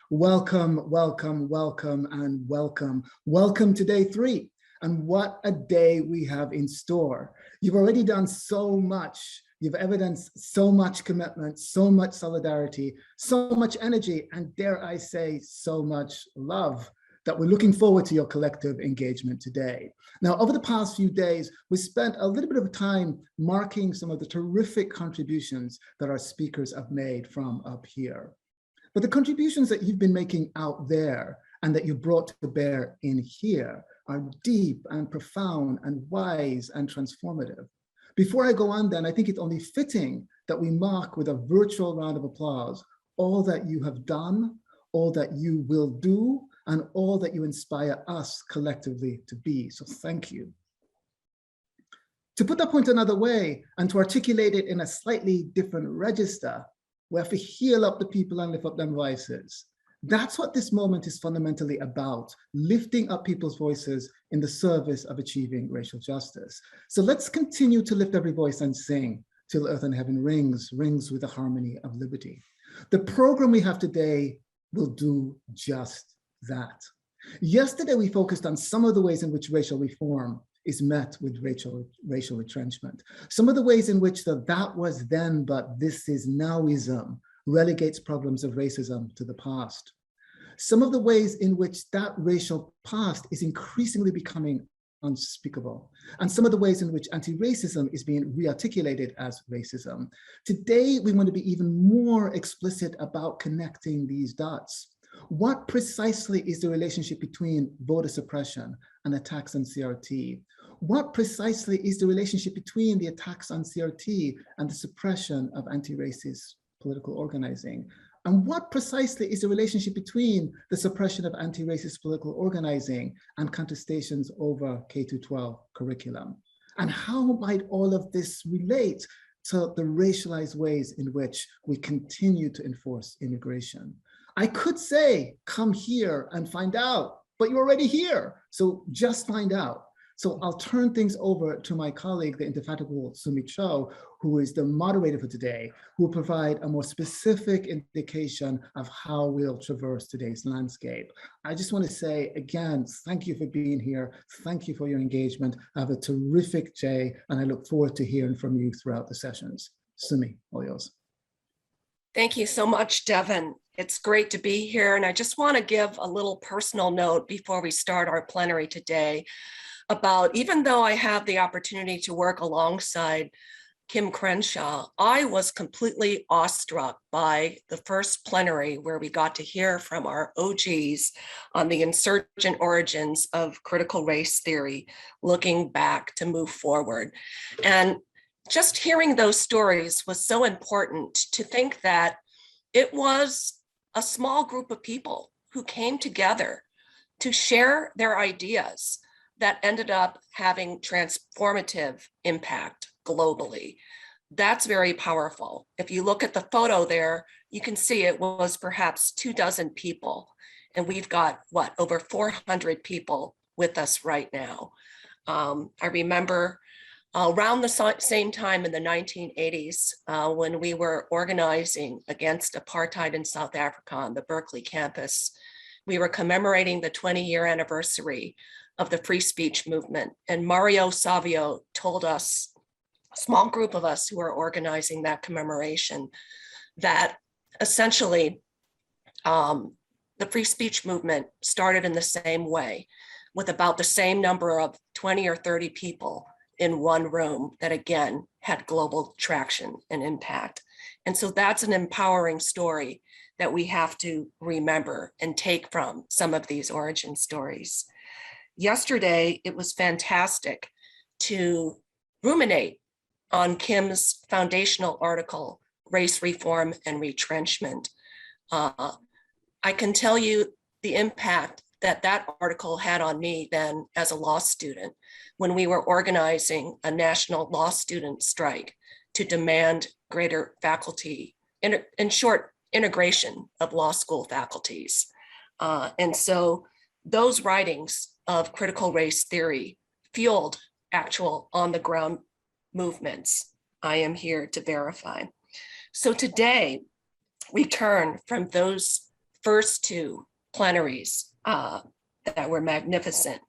Welcome, welcome, welcome, and welcome. Welcome to day 3. And what a day we have in store. You've already done so much. You've evidenced so much commitment, so much solidarity, so much energy, and dare I say, so much love that we're looking forward to your collective engagement today. Now, over the past few days, we spent a little bit of time marking some of the terrific contributions that our speakers have made from up here. But the contributions that you've been making out there and that you brought to bear in here are deep and profound and wise and transformative. Before I go on then, I think it's only fitting that we mark with a virtual round of applause all that you have done, all that you will do, and all that you inspire us collectively to be. So thank you. To put that point another way and to articulate it in a slightly different register, we have to heal up the people and lift up their voices. That's what this moment is fundamentally about, lifting up people's voices in the service of achieving racial justice. So let's continue to lift every voice and sing till earth and heaven rings with the harmony of liberty. The program we have today will do just that. Yesterday, we focused on some of the ways in which racial reform is met with racial retrenchment. Some of the ways in which the that was then, but this is nowism relegates problems of racism to the past. Some of the ways in which that racial past is increasingly becoming unspeakable, and some of the ways in which anti-racism is being rearticulated as racism. Today, we want to be even more explicit about connecting these dots. What precisely is the relationship between voter suppression and attacks on CRT? What precisely is the relationship between the attacks on CRT and the suppression of anti-racist political organizing? And what precisely is the relationship between the suppression of anti-racist political organizing and contestations over K-12 curriculum? And how might all of this relate to the racialized ways in which we continue to enforce immigration? I could say, come here and find out, but you're already here, so just find out. So I'll turn things over to my colleague, the indefatigable Sumi Cho, who is the moderator for today, who will provide a more specific indication of how we'll traverse today's landscape. I just want to say, again, thank you for being here. Thank you for your engagement. Have a terrific day, and I look forward to hearing from you throughout the sessions. Sumi, all yours. Thank you so much, Devin. It's great to be here. And I just want to give a little personal note before we start our plenary today about, even though I have the opportunity to work alongside Kim Crenshaw, I was completely awestruck by the first plenary where we got to hear from our OGs on the insurgent origins of critical race theory, looking back to move forward. And just hearing those stories was so important to think that it was a small group of people who came together to share their ideas that ended up having transformative impact globally. That's very powerful. If you look at the photo there, you can see it was perhaps 24 people. And we've got, what, over 400 people with us right now. I remember around the same time in the 1980s, when we were organizing against apartheid in South Africa on the Berkeley campus, we were commemorating the 20-year anniversary of the free speech movement. And Mario Savio told us, a small group of us who were organizing that commemoration, that essentially the free speech movement started in the same way, with about the same number of 20 or 30 people in one room that again had global traction and impact. And so that's an empowering story that we have to remember and take from some of these origin stories. Yesterday, it was fantastic to ruminate on Kim's foundational article, Race Reform and Retrenchment. I can tell you the impact that that article had on me then as a law student when we were organizing a national law student strike to demand greater faculty, in short, integration of law school faculties. And so those writings of critical race theory fueled actual on the ground movements. I am here to verify. So today we turn from those first two plenaries that were magnificent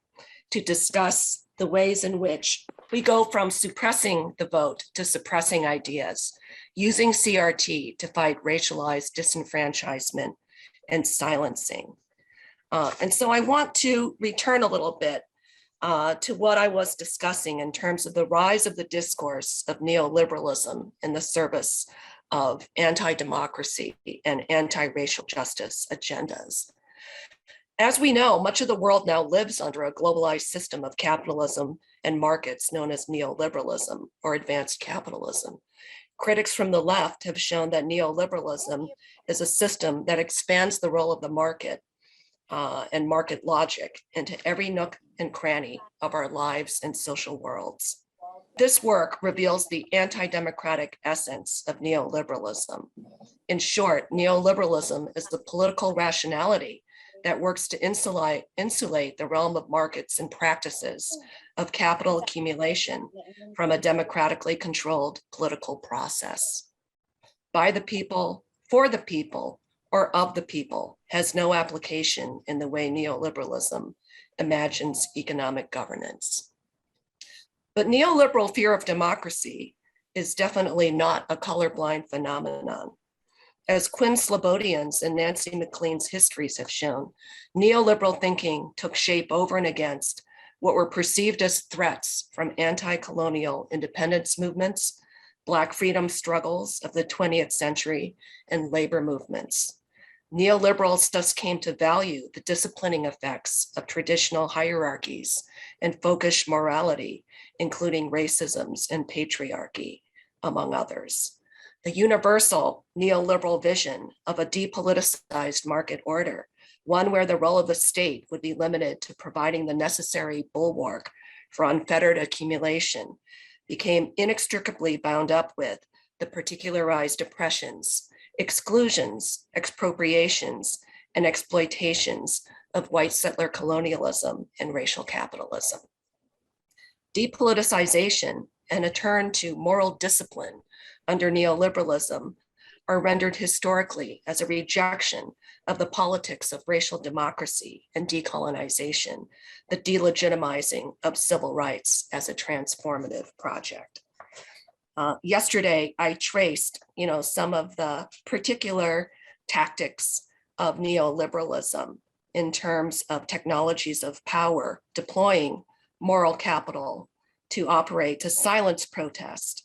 to discuss the ways in which we go from suppressing the vote to suppressing ideas, using CRT to fight racialized disenfranchisement and silencing. And so I want to return a little bit to what I was discussing in terms of the rise of the discourse of neoliberalism in the service of anti-democracy and anti-racial justice agendas. As we know, much of the world now lives under a globalized system of capitalism and markets known as neoliberalism or advanced capitalism. Critics from the left have shown that neoliberalism is a system that expands the role of the market and market logic into every nook and cranny of our lives and social worlds. This work reveals the anti-democratic essence of neoliberalism. In short, neoliberalism is the political rationality that works to insulate the realm of markets and practices of capital accumulation from a democratically controlled political process. By the people, for the people, or of the people has no application in the way neoliberalism imagines economic governance. But neoliberal fear of democracy is definitely not a colorblind phenomenon. As Quinn Slobodian's and Nancy McLean's histories have shown, neoliberal thinking took shape over and against what were perceived as threats from anti-colonial independence movements, Black freedom struggles of the 20th century, and labor movements. Neoliberals thus came to value the disciplining effects of traditional hierarchies and folkish morality, including racisms and patriarchy, among others. The universal neoliberal vision of a depoliticized market order, one where the role of the state would be limited to providing the necessary bulwark for unfettered accumulation, became inextricably bound up with the particularized oppressions, exclusions, expropriations, and exploitations of white settler colonialism and racial capitalism. Depoliticization and a turn to moral discipline under neoliberalism are rendered historically as a rejection of the politics of racial democracy and decolonization, the delegitimizing of civil rights as a transformative project. Yesterday, I traced, some of the particular tactics of neoliberalism in terms of technologies of power, deploying moral capital to operate, to silence protest,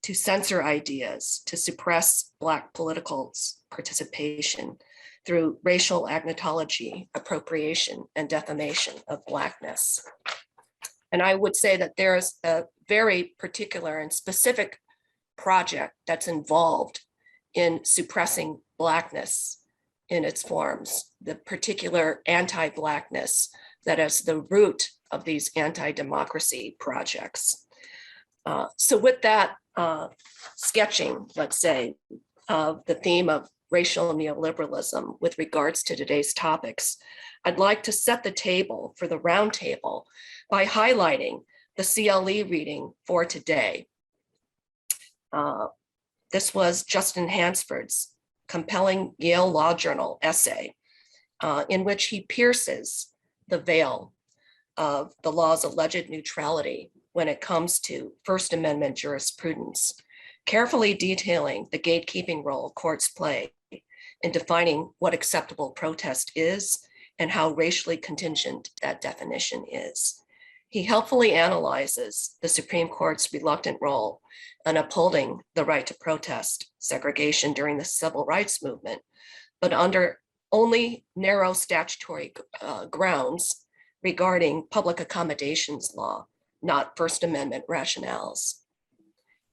to censor ideas, to suppress Black political participation through racial agnotology, appropriation, and defamation of Blackness. And I would say that there is a very particular and specific project that's involved in suppressing Blackness in its forms, the particular anti-Blackness that is the root of these anti-democracy projects. So with that sketching, let's say, of the theme of racial neoliberalism with regards to today's topics, I'd like to set the table for the roundtable by highlighting the CLE reading for today. This was Justin Hansford's compelling Yale Law Journal essay in which he pierces the veil of the law's alleged neutrality when it comes to First Amendment jurisprudence, carefully detailing the gatekeeping role courts play in defining what acceptable protest is and how racially contingent that definition is. He helpfully analyzes the Supreme Court's reluctant role in upholding the right to protest segregation during the civil rights movement, but under only narrow statutory grounds regarding public accommodations law, not First Amendment rationales.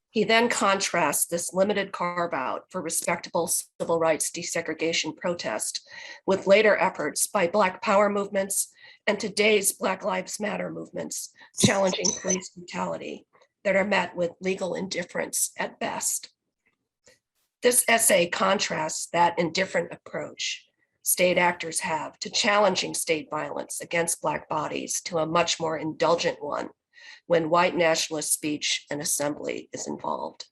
He then contrasts this limited carve out for respectable civil rights desegregation protest with later efforts by Black power movements and today's Black Lives Matter movements challenging police brutality that are met with legal indifference at best. This essay contrasts that indifferent approach state actors have to challenging state violence against Black bodies to a much more indulgent one when white nationalist speech and assembly is involved.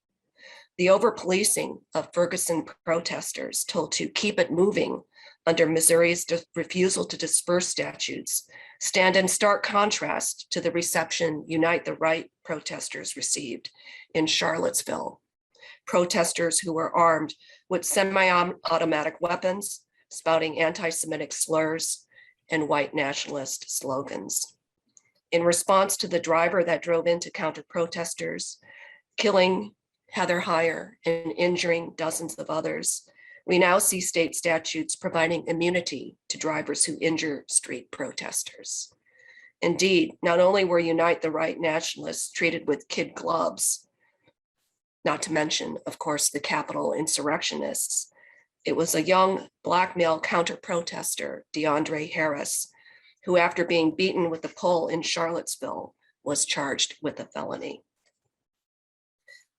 The over-policing of Ferguson protesters told to keep it moving under Missouri's refusal to disperse statutes stand in stark contrast to the reception Unite the Right protesters received in Charlottesville. Protesters who were armed with semi-automatic weapons, spouting anti-Semitic slurs and white nationalist slogans. In response to the driver that drove in to counter protesters, killing Heather Heyer and injuring dozens of others, we now see state statutes providing immunity to drivers who injure street protesters. Indeed, not only were Unite the Right nationalists treated with kid gloves, not to mention, of course, the Capitol insurrectionists, it was a young Black male counter-protester, DeAndre Harris, who, after being beaten with a pole in Charlottesville, was charged with a felony.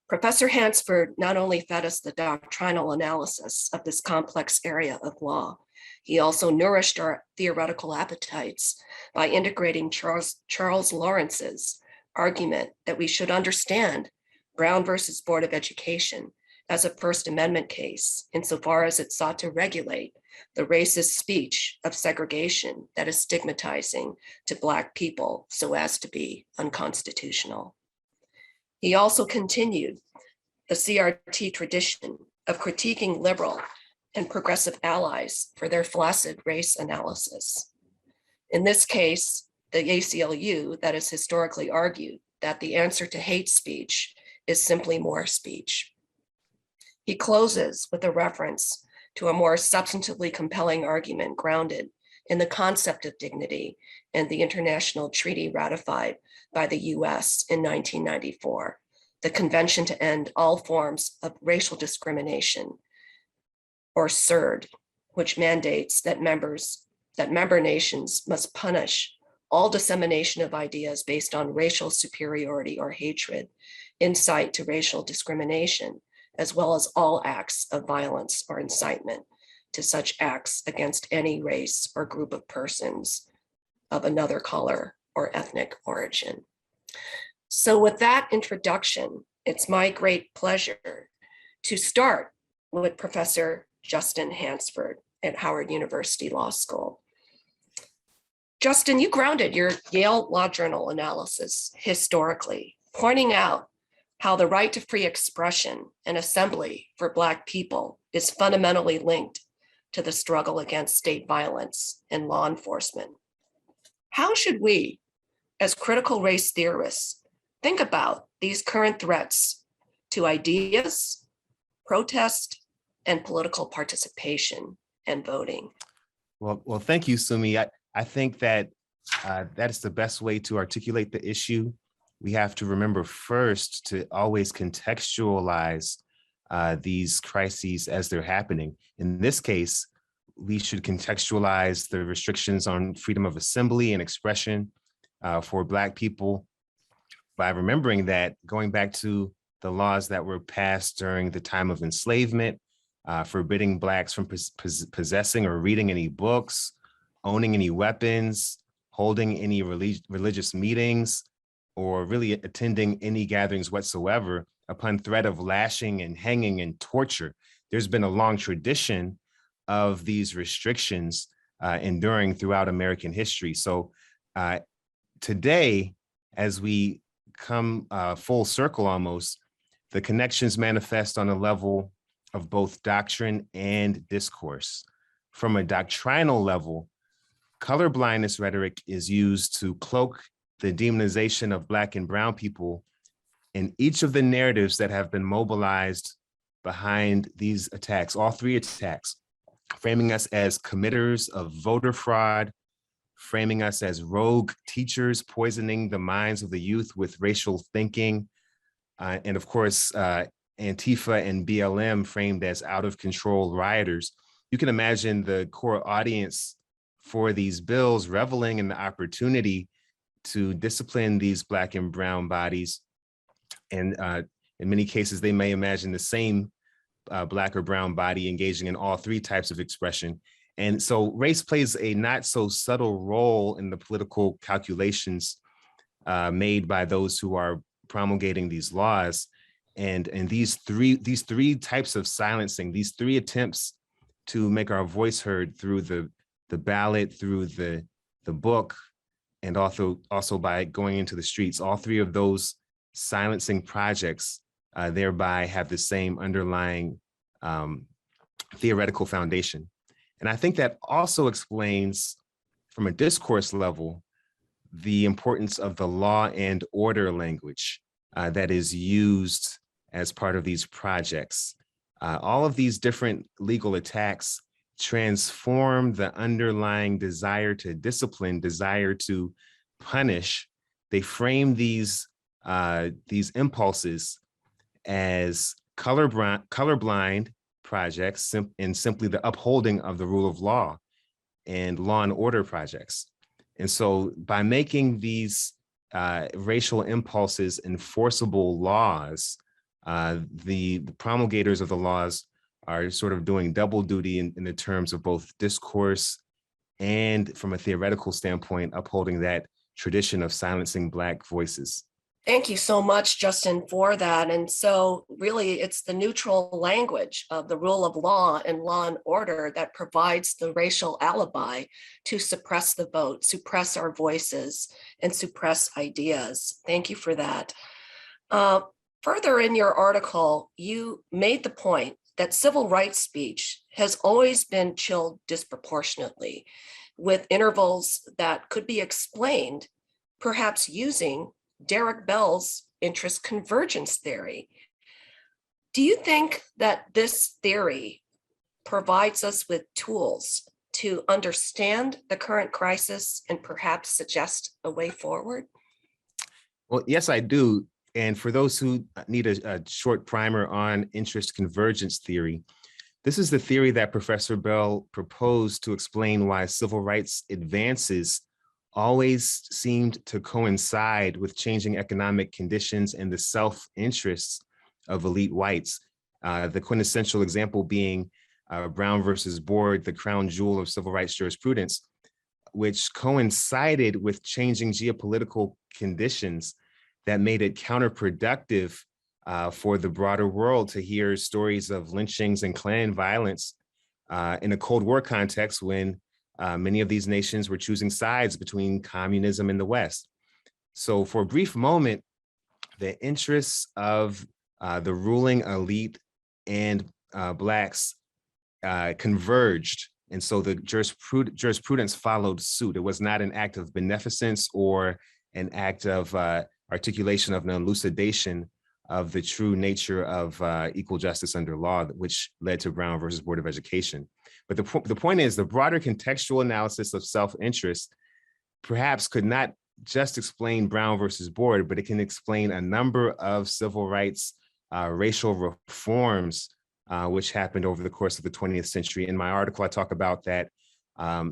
Professor Hansford not only fed us the doctrinal analysis of this complex area of law, he also nourished our theoretical appetites by integrating Charles Lawrence's argument that we should understand Brown versus Board of Education as a First Amendment case, insofar as it sought to regulate the racist speech of segregation that is stigmatizing to Black people so as to be unconstitutional. He also continued the CRT tradition of critiquing liberal and progressive allies for their flaccid race analysis. In this case, the ACLU that has historically argued that the answer to hate speech is simply more speech. He closes with a reference to a more substantively compelling argument grounded in the concept of dignity and the international treaty ratified by the US in 1994, the Convention to End All Forms of Racial Discrimination, or CERD, which mandates that member nations must punish all dissemination of ideas based on racial superiority or hatred, incite to racial discrimination, as well as all acts of violence or incitement to such acts against any race or group of persons of another color or ethnic origin. So with that introduction, it's my great pleasure to start with Professor Justin Hansford at Howard University Law School. Justin, you grounded your Yale Law Journal analysis historically, pointing out how the right to free expression and assembly for Black people is fundamentally linked to the struggle against state violence and law enforcement. How should we, as critical race theorists, think about these current threats to ideas, protest, and political participation and voting? Well, thank you, Sumi. I think that that is the best way to articulate the issue. We have to remember first to always contextualize these crises as they're happening. In this case, we should contextualize the restrictions on freedom of assembly and expression for Black people by remembering that, going back to the laws that were passed during the time of enslavement, forbidding Blacks from possessing or reading any books, owning any weapons, holding any religious meetings, or really attending any gatherings whatsoever upon threat of lashing and hanging and torture. There's been a long tradition of these restrictions enduring throughout American history. So today, as we come full circle almost, the connections manifest on a level of both doctrine and discourse. From a doctrinal level, colorblindness rhetoric is used to cloak the demonization of Black and brown people in each of the narratives that have been mobilized behind these attacks, all three attacks, framing us as committers of voter fraud, framing us as rogue teachers, poisoning the minds of the youth with racial thinking, and of course, Antifa and BLM framed as out of control rioters. You can imagine the core audience for these bills reveling in the opportunity to discipline these Black and brown bodies. And in many cases, they may imagine the same Black or brown body engaging in all three types of expression. And so race plays a not so subtle role in the political calculations made by those who are promulgating these laws. And these three types of silencing, these three attempts to make our voice heard through the ballot, through the book, and also by going into the streets. All three of those silencing projects thereby have the same underlying theoretical foundation. And I think that also explains, from a discourse level, the importance of the law and order language that is used as part of these projects. All of these different legal attacks transform the underlying desire to discipline, desire to punish. They frame these impulses as colorblind projects and simply the upholding of the rule of law and law and order projects. And so by making these racial impulses enforceable laws, the promulgators of the laws are sort of doing double duty in the terms of both discourse and, from a theoretical standpoint, upholding that tradition of silencing Black voices. Thank you so much, Justin, for that. And so really, it's the neutral language of the rule of law and law and order that provides the racial alibi to suppress the vote, suppress our voices, and suppress ideas. Thank you for that. Further in your article, you made the point that civil rights speech has always been chilled disproportionately, with intervals that could be explained, perhaps using Derek Bell's interest convergence theory. Do you think that this theory provides us with tools to understand the current crisis and perhaps suggest a way forward? Well, yes, I do. And for those who need a short primer on interest convergence theory, this is the theory that Professor Bell proposed to explain why civil rights advances always seemed to coincide with changing economic conditions and the self-interests of elite whites. The quintessential example being Brown versus Board, the crown jewel of civil rights jurisprudence, which coincided with changing geopolitical conditions that made it counterproductive for the broader world to hear stories of lynchings and Klan violence in a Cold War context when many of these nations were choosing sides between communism and the West. So for a brief moment, the interests of the ruling elite and Blacks converged. And so the jurisprudence followed suit. It was not an act of beneficence or an act of articulation of an elucidation of the true nature of equal justice under law, which led to Brown versus Board of Education. But the point is, the broader contextual analysis of self-interest perhaps could not just explain Brown versus Board, but it can explain a number of civil rights racial reforms which happened over the course of the 20th century. In my article, I talk about that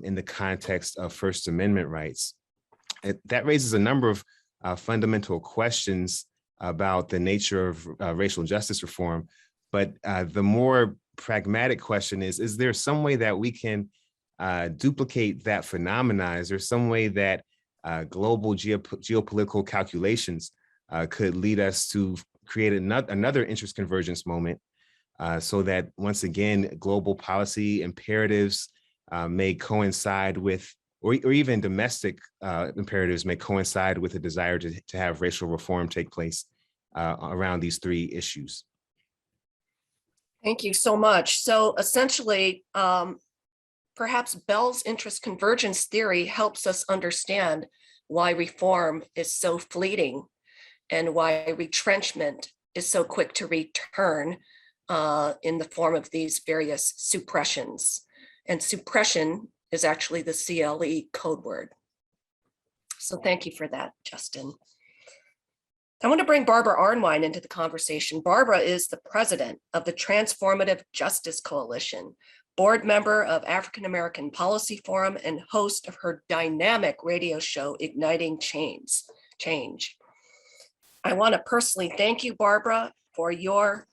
in the context of First Amendment rights. That raises a number of fundamental questions about the nature of racial justice reform. But the more pragmatic question is there some way that we can duplicate that phenomena? Is there some way that global geopolitical calculations could lead us to create another interest convergence moment so that, once again, global policy imperatives may coincide with, or even domestic imperatives may coincide with a desire to have racial reform take place around these three issues? Thank you so much. So essentially, perhaps Bell's interest convergence theory helps us understand why reform is so fleeting and why retrenchment is so quick to return in the form of these various suppressions. And suppression is actually the CLE code word. So thank you for that, Justin. I want to bring Barbara Arnwine into the conversation. Barbara is the president of the Transformative Justice Coalition, board member of African American Policy Forum, and host of her dynamic radio show, Igniting Change. I want to personally thank you, Barbara, for your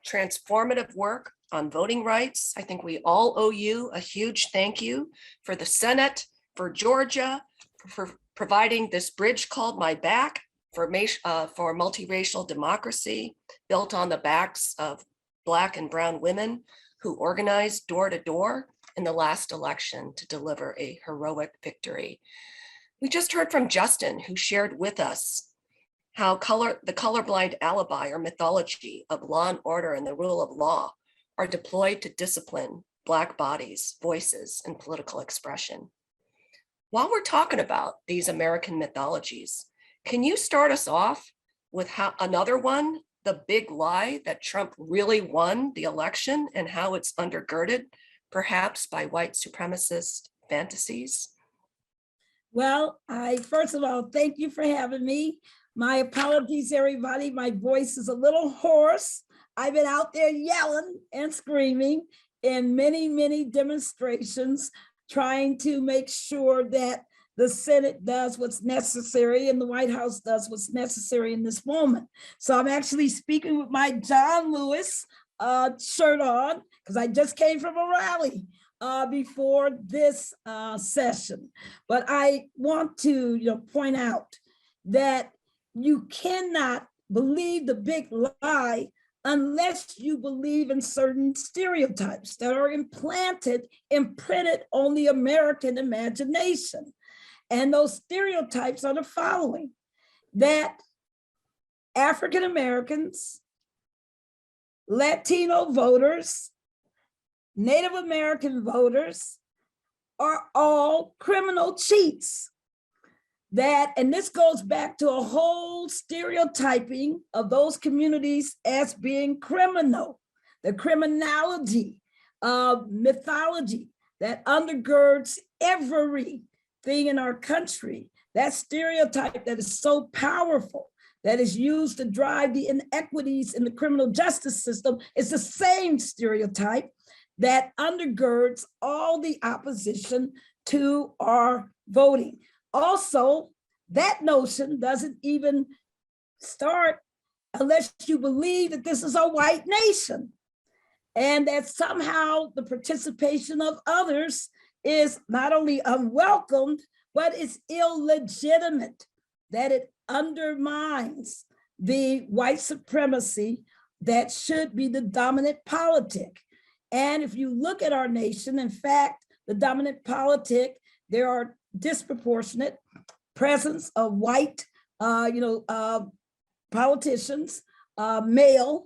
transformative work on voting rights. I think we all owe you a huge thank you for the Senate, for Georgia, for providing this bridge called My Back, for multiracial democracy built on the backs of Black and brown women who organized door to door in the last election to deliver a heroic victory. We just heard from Justin, who shared with us how the colorblind alibi or mythology of law and order and the rule of law are deployed to discipline Black bodies, voices, and political expression. While we're talking about these American mythologies, can you start us off with another one, the big lie that Trump really won the election and how it's undergirded, perhaps by white supremacist fantasies? Well, first of all, thank you for having me. My apologies, everybody. My voice is a little hoarse. I've been out there yelling and screaming in many, many demonstrations, trying to make sure that the Senate does what's necessary and the White House does what's necessary in this moment. So I'm actually speaking with my John Lewis shirt on because I just came from a rally before this session. But I want to point out that you cannot believe the big lie unless you believe in certain stereotypes that are imprinted on the American imagination. And those stereotypes are the following: that African Americans, Latino voters, Native American voters are all criminal cheats. And this goes back to a whole stereotyping of those communities as being criminal, the criminality of mythology that undergirds everything in our country, that stereotype that is so powerful, that is used to drive the inequities in the criminal justice system, is the same stereotype that undergirds all the opposition to our voting. Also, that notion doesn't even start unless you believe that this is a white nation and that somehow the participation of others is not only unwelcomed, but it's illegitimate, that it undermines the white supremacy that should be the dominant politic. And if you look at our nation, in fact, the dominant politic, there are disproportionate presence of white, politicians, male,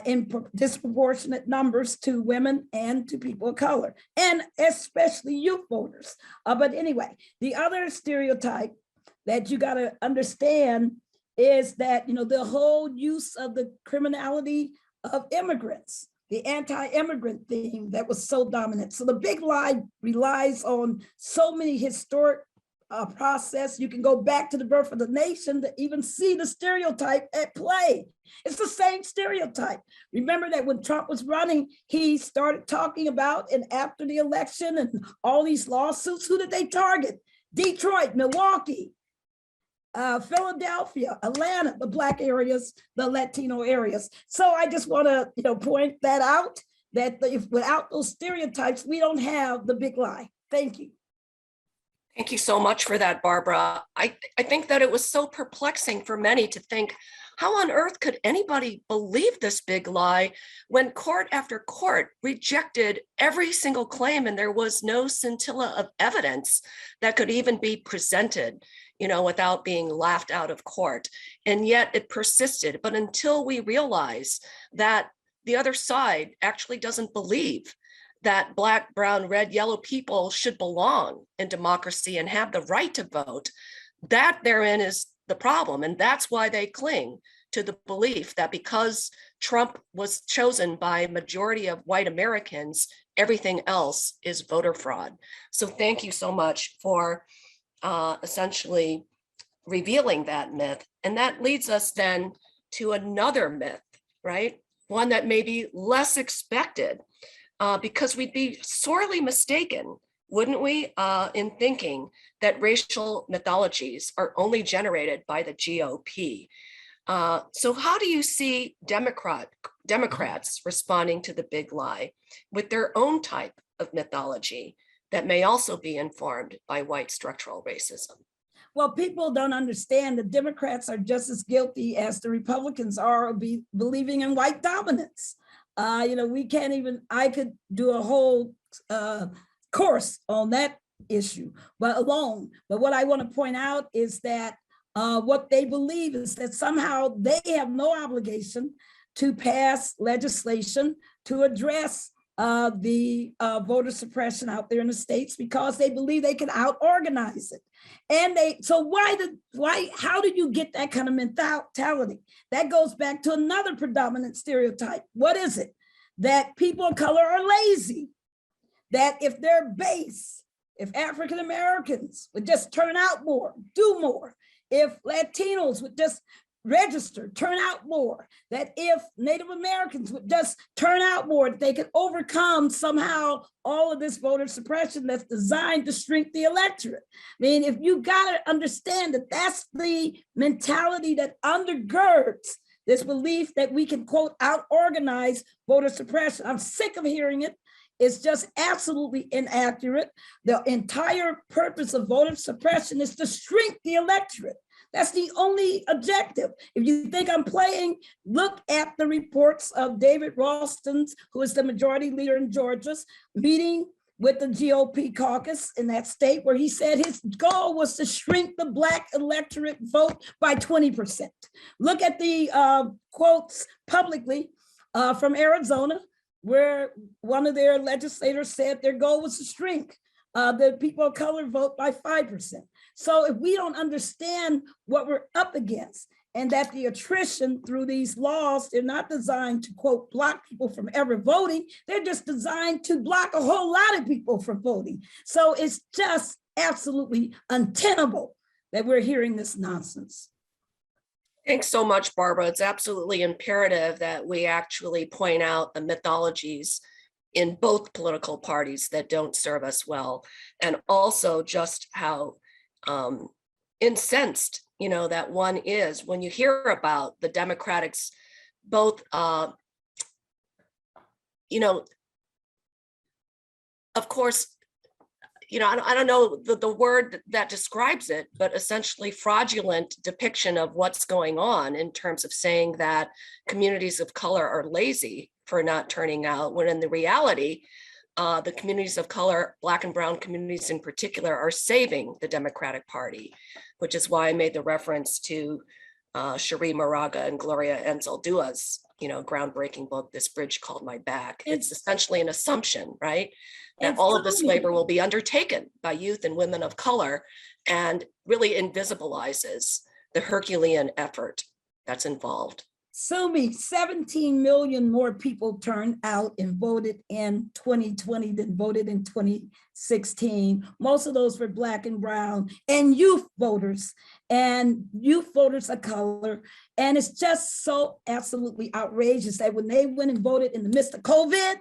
in disproportionate numbers to women and to people of color, and especially youth voters. But anyway, the other stereotype that you got to understand is that, the whole use of the criminality of immigrants, the anti-immigrant theme that was so dominant. So the big lie relies on so many historic process. You can go back to the birth of the nation to even see the stereotype at play. It's the same stereotype. Remember that when Trump was running, he started talking about, and after the election and all these lawsuits, who did they target? Detroit, Milwaukee, Philadelphia, Atlanta, the Black areas, the Latino areas. So I just want to point that out, that if without those stereotypes, we don't have the big lie. Thank you. Thank you so much for that, Barbara. I think that it was so perplexing for many to think, how on earth could anybody believe this big lie when court after court rejected every single claim and there was no scintilla of evidence that could even be presented, without being laughed out of court. And yet it persisted. But until we realize that the other side actually doesn't believe that Black, brown, red, yellow people should belong in democracy and have the right to vote, that therein is the problem. And that's why they cling to the belief that because Trump was chosen by a majority of white Americans, everything else is voter fraud. So thank you so much for essentially revealing that myth. And that leads us then to another myth, right? One that may be less expected, because we'd be sorely mistaken, wouldn't we, in thinking that racial mythologies are only generated by the GOP. So how do you see Democrats responding to the big lie with their own type of mythology that may also be informed by white structural racism? Well, people don't understand that Democrats are just as guilty as the Republicans are of believing in white dominance. We can't even, I could do a whole course on that issue, but what I want to point out is that what they believe is that somehow they have no obligation to pass legislation to address the voter suppression out there in the states, because they believe they can out-organize it. And how do you get that kind of mentality? That goes back to another predominant stereotype. What is it? That people of color are lazy. That if they're base, if African Americans would just turn out more, do more, if Latinos would just register, turn out more, that if Native Americans would just turn out more, they could overcome somehow all of this voter suppression that's designed to shrink the electorate. I mean, if you got to understand that that's the mentality that undergirds this belief that we can, quote, out-organize voter suppression. I'm sick of hearing it. It's just absolutely inaccurate. The entire purpose of voter suppression is to shrink the electorate. That's the only objective. If you think I'm playing, look at the reports of David Ralston's, who is the majority leader in Georgia's meeting with the GOP caucus in that state, where he said his goal was to shrink the Black electorate vote by 20%. Look at the quotes publicly from Arizona, where one of their legislators said their goal was to shrink the people of color vote by 5%. So if we don't understand what we're up against, and that the attrition through these laws, they're not designed to, quote, block people from ever voting, they're just designed to block a whole lot of people from voting. So it's just absolutely untenable that we're hearing this nonsense. Thanks so much, Barbara. It's absolutely imperative that we actually point out the mythologies in both political parties that don't serve us well, and also just how incensed that one is when you hear about the Democrats, both, of course, I don't know the word that describes it, but essentially fraudulent depiction of what's going on in terms of saying that communities of color are lazy for not turning out, when in the reality, the communities of color, Black and brown communities in particular, are saving the Democratic Party, which is why I made the reference to Cherie Moraga and Gloria Anzaldua's, groundbreaking book, This Bridge Called My Back. It's essentially an assumption, right? That all of this labor will be undertaken by youth and women of color, and really invisibilizes the Herculean effort that's involved. Sue me, 17 million more people turned out and voted in 2020 than voted in 2016. Most of those were Black and brown and youth voters of color. And it's just so absolutely outrageous that when they went and voted in the midst of COVID,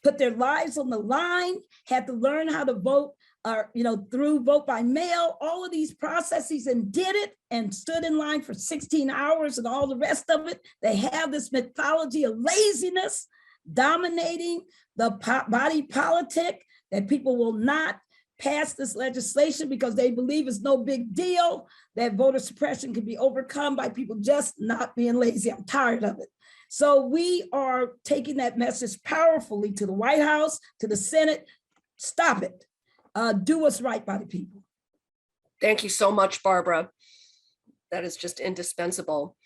put their lives on the line, had to learn how to vote through vote by mail, all of these processes, and did it and stood in line for 16 hours and all the rest of it. They have this mythology of laziness dominating the body politic, that people will not pass this legislation because they believe it's no big deal, that voter suppression can be overcome by people just not being lazy. I'm tired of it. So we are taking that message powerfully to the White House, to the Senate. Stop it. Do what's right by the people. Thank you so much, Barbara. That is just indispensable.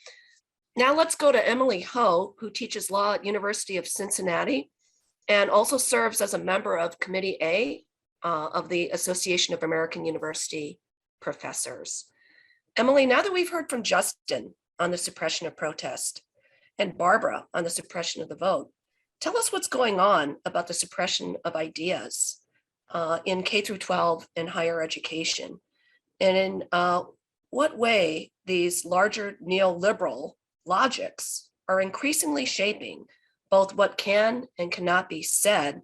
Now let's go to Emily Ho, who teaches law at University of Cincinnati and also serves as a member of Committee A of the Association of American University Professors. Emily, now that we've heard from Justin on the suppression of protest and Barbara on the suppression of the vote, tell us what's going on about the suppression of ideas in K through 12 and higher education, and in what way these larger neoliberal logics are increasingly shaping both what can and cannot be said,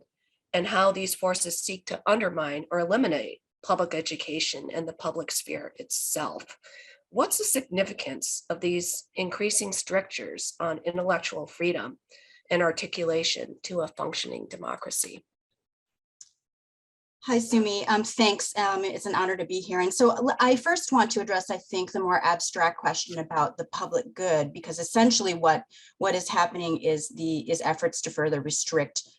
and how these forces seek to undermine or eliminate public education and the public sphere itself. What's the significance of these increasing strictures on intellectual freedom and articulation to a functioning democracy? Hi, Sumi. Thanks. It's an honor to be here. And so I first want to address, I think, the more abstract question about the public good, because essentially what is happening is efforts to further restrict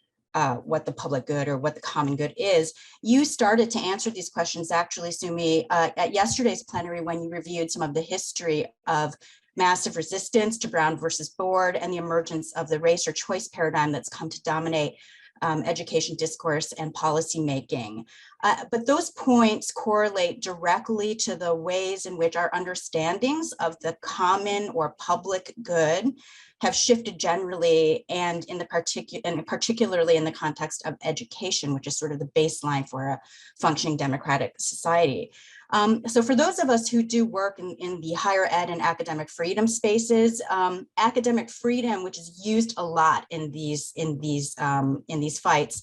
what the public good or what the common good is. You started to answer these questions actually, Sumi, at yesterday's plenary when you reviewed some of the history of massive resistance to Brown versus Board and the emergence of the race or choice paradigm that's come to dominate education discourse and policy making. But those points correlate directly to the ways in which our understandings of the common or public good have shifted generally and particularly in the context of education, which is sort of the baseline for a functioning democratic society. So for those of us who do work in the higher ed and academic freedom spaces, academic freedom, which is used a lot in these fights,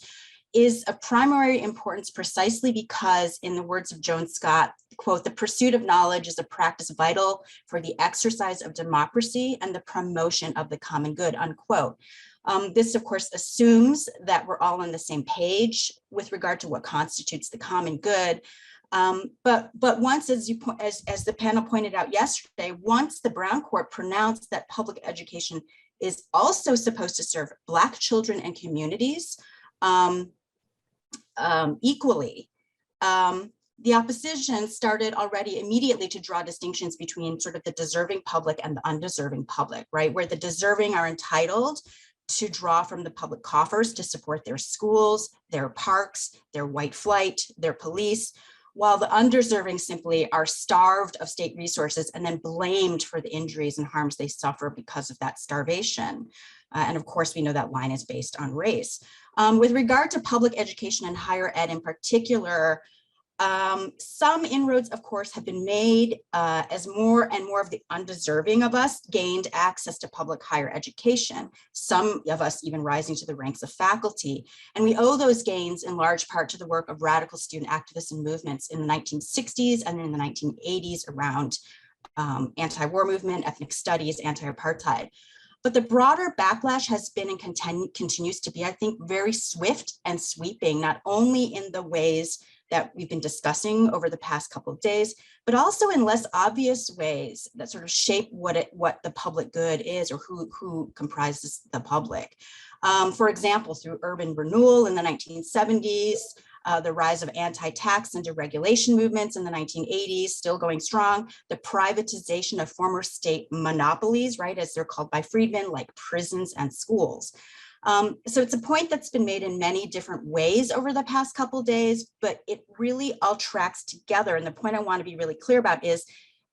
is of primary importance precisely because, in the words of Joan Scott, quote, "The pursuit of knowledge is a practice vital for the exercise of democracy and the promotion of the common good," unquote. This, of course, assumes that we're all on the same page with regard to what constitutes the common good. But once, as the panel pointed out yesterday, once the Brown Court pronounced that public education is also supposed to serve Black children and communities equally, the opposition started already immediately to draw distinctions between sort of the deserving public and the undeserving public, right? Where the deserving are entitled to draw from the public coffers to support their schools, their parks, their white flight, their police, while the undeserving simply are starved of state resources and then blamed for the injuries and harms they suffer because of that starvation. And of course, we know that line is based on race. With regard to public education and higher ed in particular, some inroads, of course, have been made as more and more of the undeserving of us gained access to public higher education, some of us even rising to the ranks of faculty. And we owe those gains in large part to the work of radical student activists and movements in the 1960s and in the 1980s around anti-war movement, ethnic studies, anti-apartheid. But the broader backlash has been and continues to be, I think, very swift and sweeping, not only in the ways that we've been discussing over the past couple of days, but also in less obvious ways that sort of shape what the public good is or who comprises the public. For example, through urban renewal in the 1970s, the rise of anti-tax and deregulation movements in the 1980s, still going strong, the privatization of former state monopolies, right, as they're called by Friedman, like prisons and schools. So it's a point that's been made in many different ways over the past couple of days, but it really all tracks together. And the point I want to be really clear about is,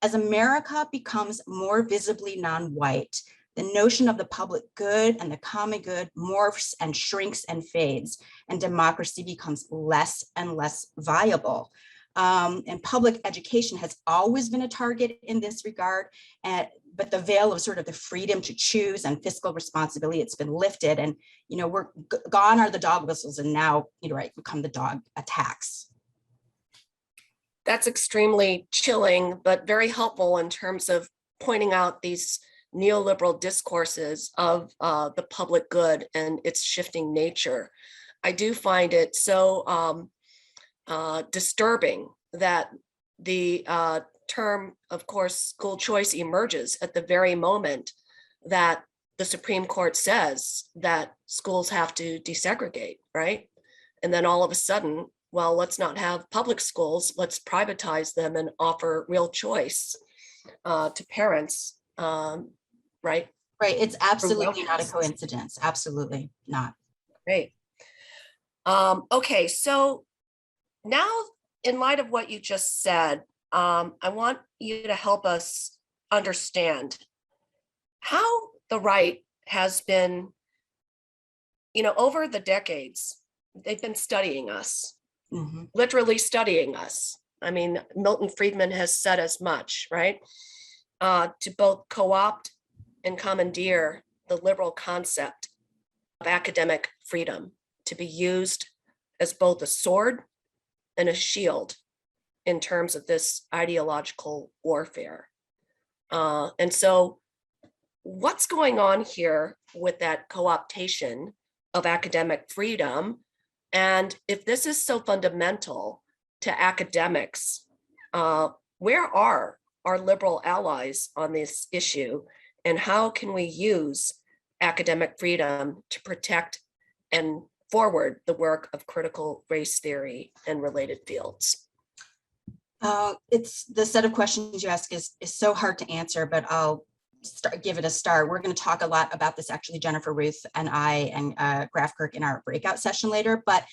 as America becomes more visibly non-white, the notion of the public good and the common good morphs and shrinks and fades, and democracy becomes less and less viable. And public education has always been a target in this regard, but the veil of sort of the freedom to choose and fiscal responsibility, it's been lifted, and we're gone are the dog whistles, and now right, become the dog attacks. That's extremely chilling, but very helpful in terms of pointing out these neoliberal discourses of the public good and its shifting nature. I do find it so disturbing that the term, of course, school choice emerges at the very moment that the Supreme Court says that schools have to desegregate, right? And then all of a sudden, well, let's not have public schools, let's privatize them and offer real choice to parents, right? Right, it's absolutely not a coincidence, absolutely not. Great. Okay, so now, in light of what you just said, I want you to help us understand how the right has been, over the decades, they've been studying us, literally studying us. I mean, Milton Friedman has said as much, right? To both co-opt and commandeer the liberal concept of academic freedom to be used as both a sword and a shield in terms of this ideological warfare. And so what's going on here with that co-optation of academic freedom And if this is so fundamental to academics, where are our liberal allies on this issue? And how can we use academic freedom to protect and forward the work of critical race theory and related fields? It's the set of questions you ask is so hard to answer, but I'll give it a start. We're going to talk a lot about this, actually, Jennifer, Ruth, and I, and Graf Kirk in our breakout session later. But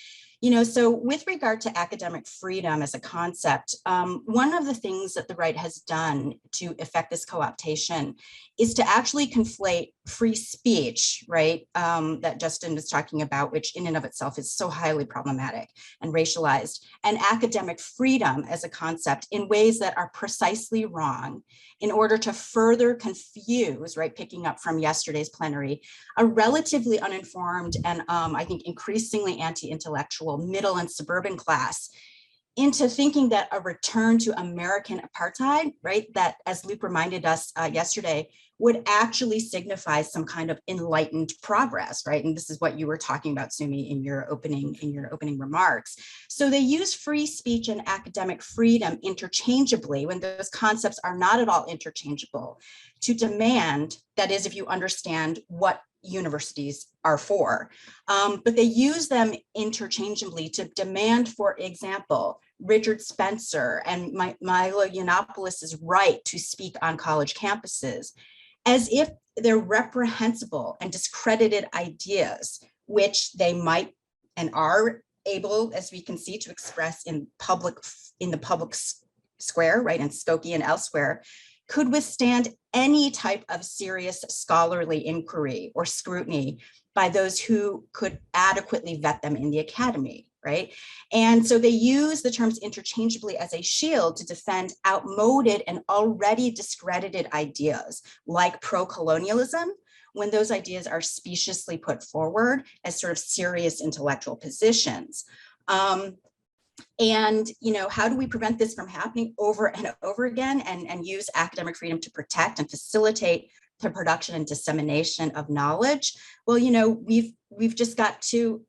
so with regard to academic freedom as a concept, one of the things that the right has done to effect this co-optation is to actually conflate free speech, right, that Justin was talking about, which in and of itself is so highly problematic and racialized, and academic freedom as a concept in ways that are precisely wrong, in order to further confuse, right, picking up from yesterday's plenary, a relatively uninformed and I think increasingly anti-intellectual middle and suburban class into thinking that a return to American apartheid, right, that, as Luke reminded us yesterday, would actually signify some kind of enlightened progress, right? And this is what you were talking about, Sumi, in your opening remarks. So they use free speech and academic freedom interchangeably when those concepts are not at all interchangeable, to demand, that is, if you understand what universities are for, but they use them interchangeably to demand, for example, Richard Spencer and Milo Yiannopoulos' right to speak on college campuses, as if they're reprehensible and discredited ideas, which they might and are able, as we can see, to express in the public square, right, in Skokie and elsewhere, could withstand any type of serious scholarly inquiry or scrutiny by those who could adequately vet them in the academy, right? And so they use the terms interchangeably as a shield to defend outmoded and already discredited ideas like pro-colonialism, when those ideas are speciously put forward as sort of serious intellectual positions. And how do we prevent this from happening over and over again, and use academic freedom to protect and facilitate the production and dissemination of knowledge? Well, we've just got to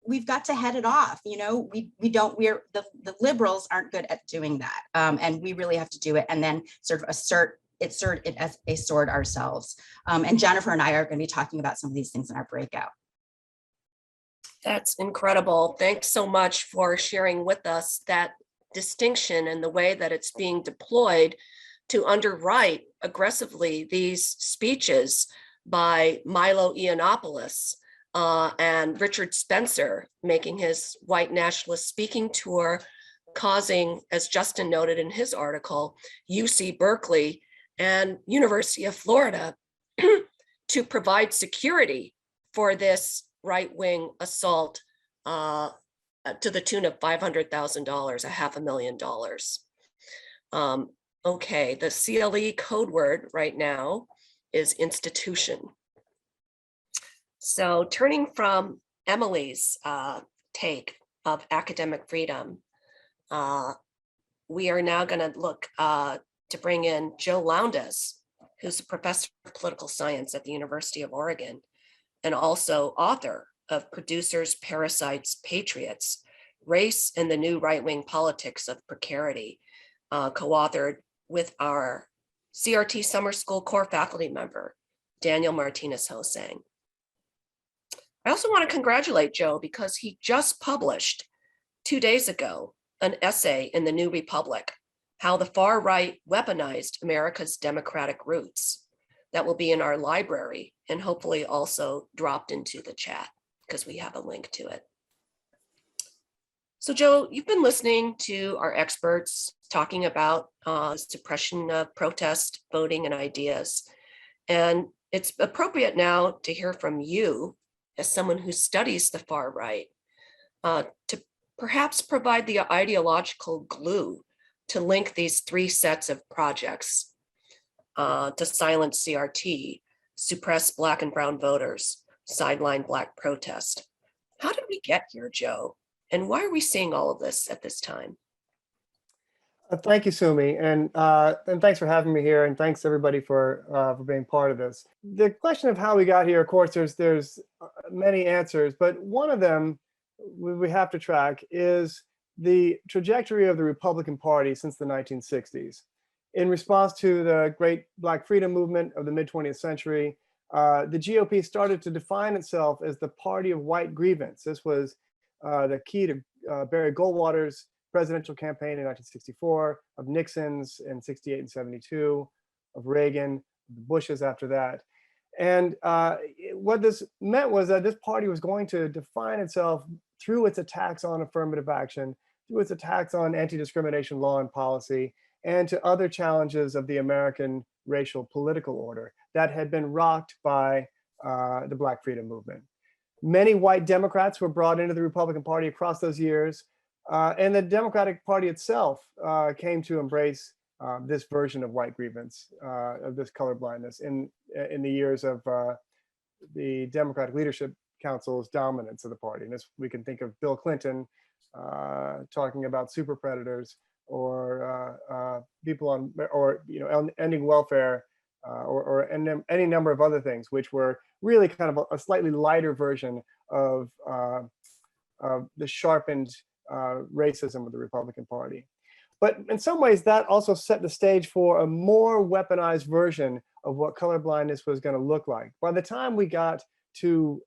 head it off. The liberals aren't good at doing that, and we really have to do it, and then sort of assert it as a sword ourselves. And Jennifer and I are going to be talking about some of these things in our breakout. That's incredible. Thanks so much for sharing with us that distinction and the way that it's being deployed to underwrite aggressively these speeches by Milo Yiannopoulos and Richard Spencer, making his white nationalist speaking tour, causing, as Justin noted in his article, UC Berkeley and University of Florida to provide security for this right-wing assault to the tune of $500,000, $500,000. Okay, the CLE code word right now is institution. So turning from Emily's take of academic freedom, we are now going to look to bring in Joe Lowndes, who's a professor of political science at the University of Oregon, and also author of Producers, Parasites, Patriots, Race and the New Right-Wing Politics of Precarity, co-authored with our CRT Summer School core faculty member, Daniel Martinez-Hosang. I also want to congratulate Joe because he just published 2 days ago an essay in the New Republic, How the Far Right Weaponized America's Democratic Roots. That will be in our library and hopefully also dropped into the chat because we have a link to it. So Joe, you've been listening to our experts talking about suppression of protest, voting, and ideas. And it's appropriate now to hear from you as someone who studies the far right, to perhaps provide the ideological glue to link these three sets of projects to silence CRT, suppress Black and brown voters, sideline Black protest. How did we get here, Joe? And why are we seeing all of this at this time? Thank you, Sumi, and thanks for having me here, and thanks everybody for being part of this. The question of how we got here, of course, there's many answers, but one of them we have to track is the trajectory of the Republican Party since the 1960s. In response to the great Black freedom movement of the mid-20th century, the GOP started to define itself as the party of white grievance. This was the key to Barry Goldwater's presidential campaign in 1964, of Nixon's in 68 and 72, of Reagan, the Bushes after that. And what this meant was that this party was going to define itself through its attacks on affirmative action, through its attacks on anti-discrimination law and policy, and to other challenges of the American racial political order that had been rocked by the Black freedom movement. Many white Democrats were brought into the Republican Party across those years, and the Democratic Party itself came to embrace this version of white grievance, of this colorblindness in the years of the Democratic Leadership Council's dominance of the party. And this, we can think of Bill Clinton talking about super predators, or people on, or ending welfare, or any number of other things, which were really kind of a slightly lighter version of the sharpened racism of the Republican Party. But in some ways, that also set the stage for a more weaponized version of what colorblindness was going to look like. By the time we got to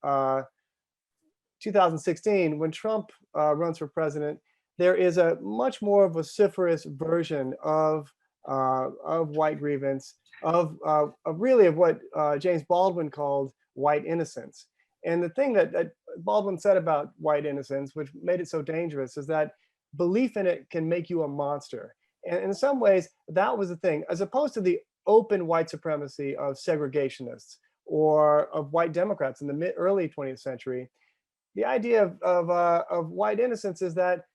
2016, when Trump runs for president, there is a much more vociferous version of white grievance, of what James Baldwin called white innocence. And the thing that Baldwin said about white innocence, which made it so dangerous, is that belief in it can make you a monster. And in some ways, that was the thing, as opposed to the open white supremacy of segregationists or of white Democrats in the early 20th century. The idea of white innocence is that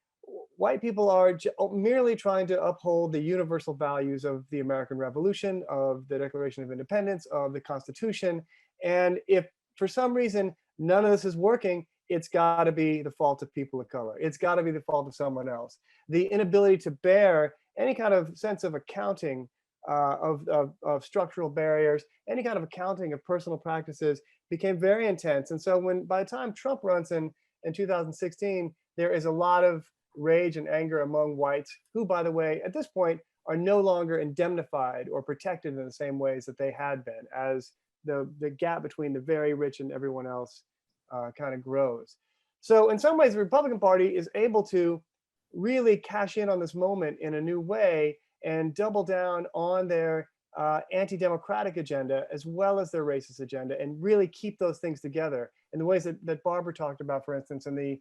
white people are merely trying to uphold the universal values of the American Revolution, of the Declaration of Independence, of the Constitution. And if for some reason none of this is working, it's got to be the fault of people of color. It's got to be the fault of someone else. The inability to bear any kind of sense of accounting of structural barriers, any kind of accounting of personal practices became very intense. And so by the time Trump runs in 2016, there is a lot of rage and anger among whites who, by the way, at this point, are no longer indemnified or protected in the same ways that they had been, as the gap between the very rich and everyone else kind of grows. So in some ways, the Republican Party is able to really cash in on this moment in a new way and double down on their anti-democratic agenda as well as their racist agenda, and really keep those things together in the ways that Barbara talked about, for instance, in the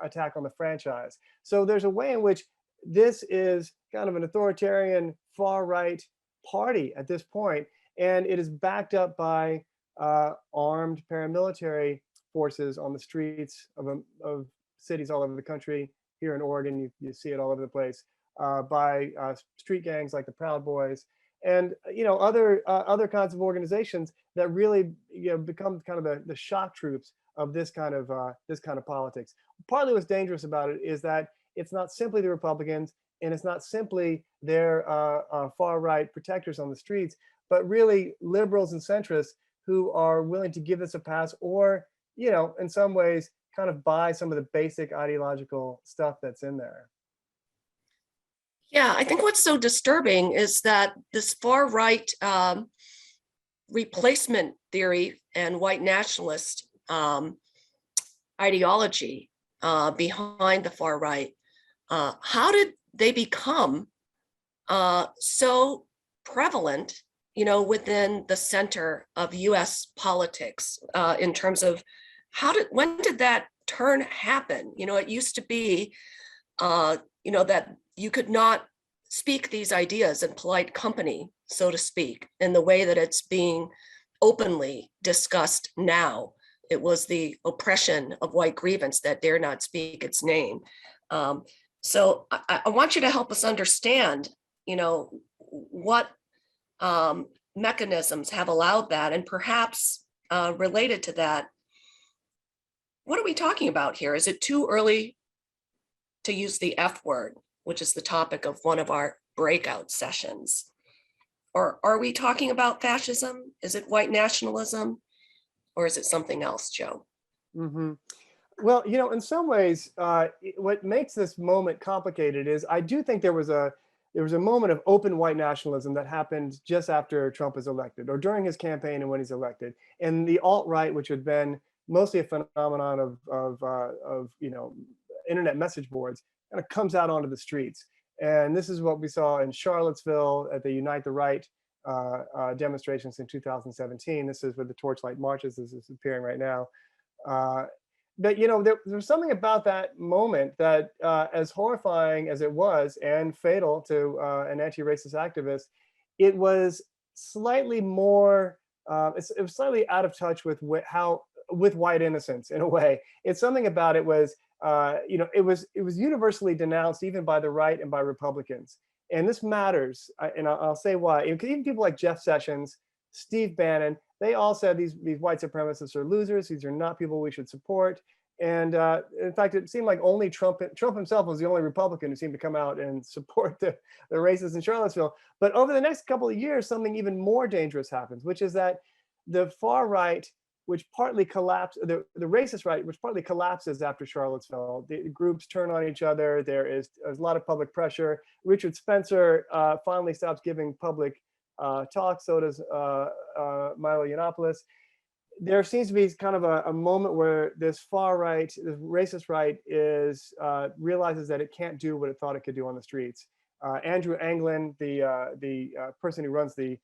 attack on the franchise. So there's a way in which this is kind of an authoritarian far-right party at this point, and it is backed up by armed paramilitary forces on the streets of cities all over the country. Here in Oregon, you see it all over the place, by street gangs like the Proud Boys, and other kinds of organizations that really become kind of the shock troops of this kind of politics. Partly what's dangerous about it is that it's not simply the Republicans, and it's not simply their far-right protectors on the streets, but really liberals and centrists who are willing to give this a pass, or in some ways kind of buy some of the basic ideological stuff that's in there. Yeah, I think what's so disturbing is that this far-right replacement theory and white nationalist ideology behind the far right, how did they become so prevalent, within the center of US politics, in terms of when did that turn happen? It used to be, that you could not speak these ideas in polite company, so to speak, in the way that it's being openly discussed now. It was the oppression of white grievance that dare not speak its name. So I want you to help us understand, what mechanisms have allowed that, and perhaps related to that, what are we talking about here? Is it too early to use the F word, which is the topic of one of our breakout sessions? Or are we talking about fascism? Is it white nationalism? Or is it something else, Joe? Mm-hmm. Well, in some ways, what makes this moment complicated is I do think there was a moment of open white nationalism that happened just after Trump was elected, or during his campaign and when he's elected, and the alt-right, which had been mostly a phenomenon of internet message boards, kind of comes out onto the streets, and this is what we saw in Charlottesville at the Unite the Right demonstrations in 2017. This is with the Torchlight marches. This is appearing right now. But there's something about that moment that, as horrifying as it was and fatal to an anti-racist activist, it was slightly more. It was slightly out of touch with with white innocence in a way. It's something about it was, it was universally denounced even by the right and by Republicans, and this matters. And I'll say why. Even people like Jeff Sessions, Steve Bannon, they all said these white supremacists are losers. These are not people we should support. And in fact, it seemed like only Trump himself was the only Republican who seemed to come out and support the racists in Charlottesville. But over the next couple of years, something even more dangerous happens, which is that the far right, which partly collapsed, the racist right, which partly collapses after Charlottesville. The groups turn on each other. There's a lot of public pressure. Richard Spencer finally stops giving public talks. So does Milo Yiannopoulos. There seems to be kind of a moment where this far right, this racist right, realizes that it can't do what it thought it could do on the streets. Andrew Anglin, the person who runs the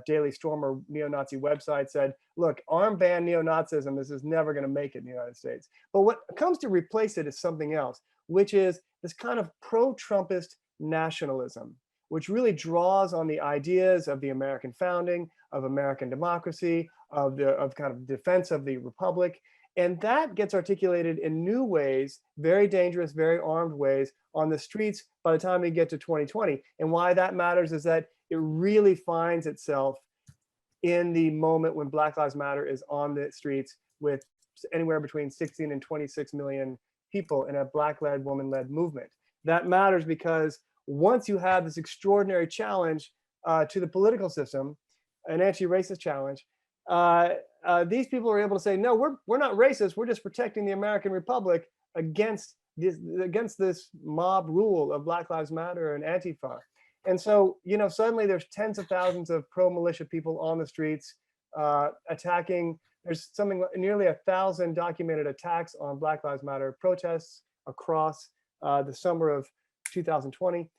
Daily Stormer neo-Nazi website, said, "Look, armband neo-Nazism, this is never going to make it in the United States." But what comes to replace it is something else, which is this kind of pro-Trumpist nationalism, which really draws on the ideas of the American founding, of American democracy, of kind of defense of the republic. And that gets articulated in new ways, very dangerous, very armed ways on the streets by the time we get to 2020. And why that matters is that it really finds itself in the moment when Black Lives Matter is on the streets with anywhere between 16 and 26 million people in a Black-led, woman-led movement. That matters because once you have this extraordinary challenge to the political system, an anti-racist challenge, these people are able to say, no, we're not racist. We're just protecting the American Republic against this mob rule of Black Lives Matter and Antifa. And so, suddenly there's tens of thousands of pro-militia people on the streets attacking. There's nearly 1,000 documented attacks on Black Lives Matter protests across the summer of 2020.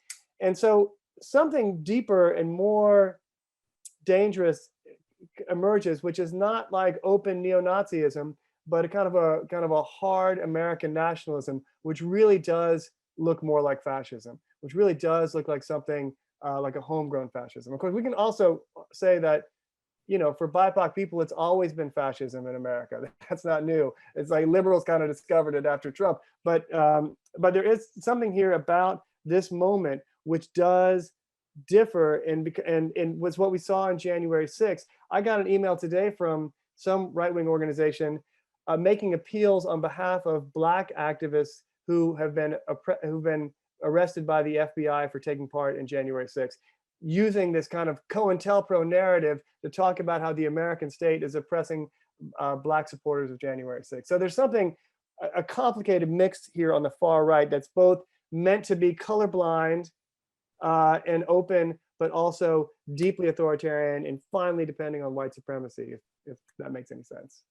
And so something deeper and more dangerous emerges, which is not like open neo-Nazism, but a kind of a hard American nationalism, which really does look more like fascism, which really does look like something like a homegrown fascism. Of course, we can also say that, for BIPOC people, it's always been fascism in America. That's not new. It's like liberals kind of discovered it after Trump. But there is something here about this moment which does differ and was what we saw on January 6th. I got an email today from some right-wing organization making appeals on behalf of Black activists who have been arrested by the FBI for taking part in January 6th, using this kind of COINTELPRO narrative to talk about how the American state is oppressing Black supporters of January 6th. So there's a complicated mix here on the far right that's both meant to be colorblind and open, but also deeply authoritarian and finally depending on white supremacy, if that makes any sense.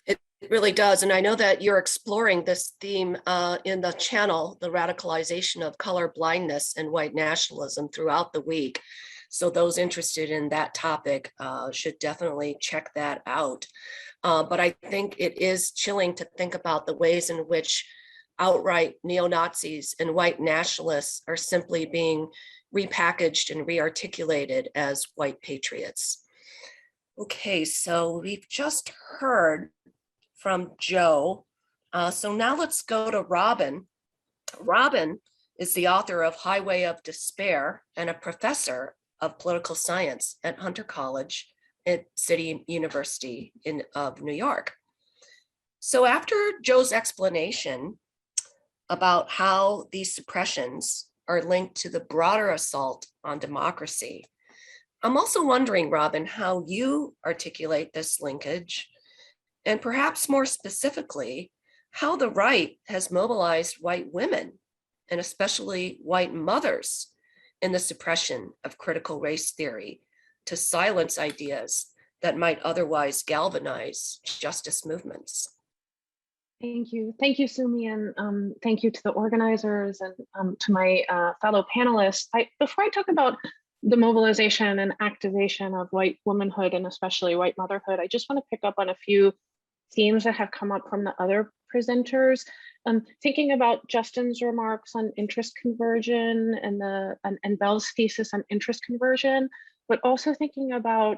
It really does. And I know that you're exploring this theme in the channel, the radicalization of color blindness and white nationalism, throughout the week. So those interested in that topic should definitely check that out. But I think it is chilling to think about the ways in which outright neo-Nazis and white nationalists are simply being repackaged and rearticulated as white patriots. Okay, so we've just heard from Joe. So now let's go to Robin. Robin is the author of Highway of Despair and a professor of political science at Hunter College at City University of New York. So after Joe's explanation about how these suppressions are linked to the broader assault on democracy, I'm also wondering, Robin, how you articulate this linkage, and perhaps more specifically, how the right has mobilized white women, and especially white mothers, in the suppression of critical race theory to silence ideas that might otherwise galvanize justice movements. Thank you. Thank you, Sumi, and thank you to the organizers and to my fellow panelists. Before I talk about the mobilization and activation of white womanhood and especially white motherhood, I just want to pick up on a few themes that have come up from the other presenters. Thinking about Justin's remarks on interest conversion and Belle's thesis on interest conversion, but also thinking about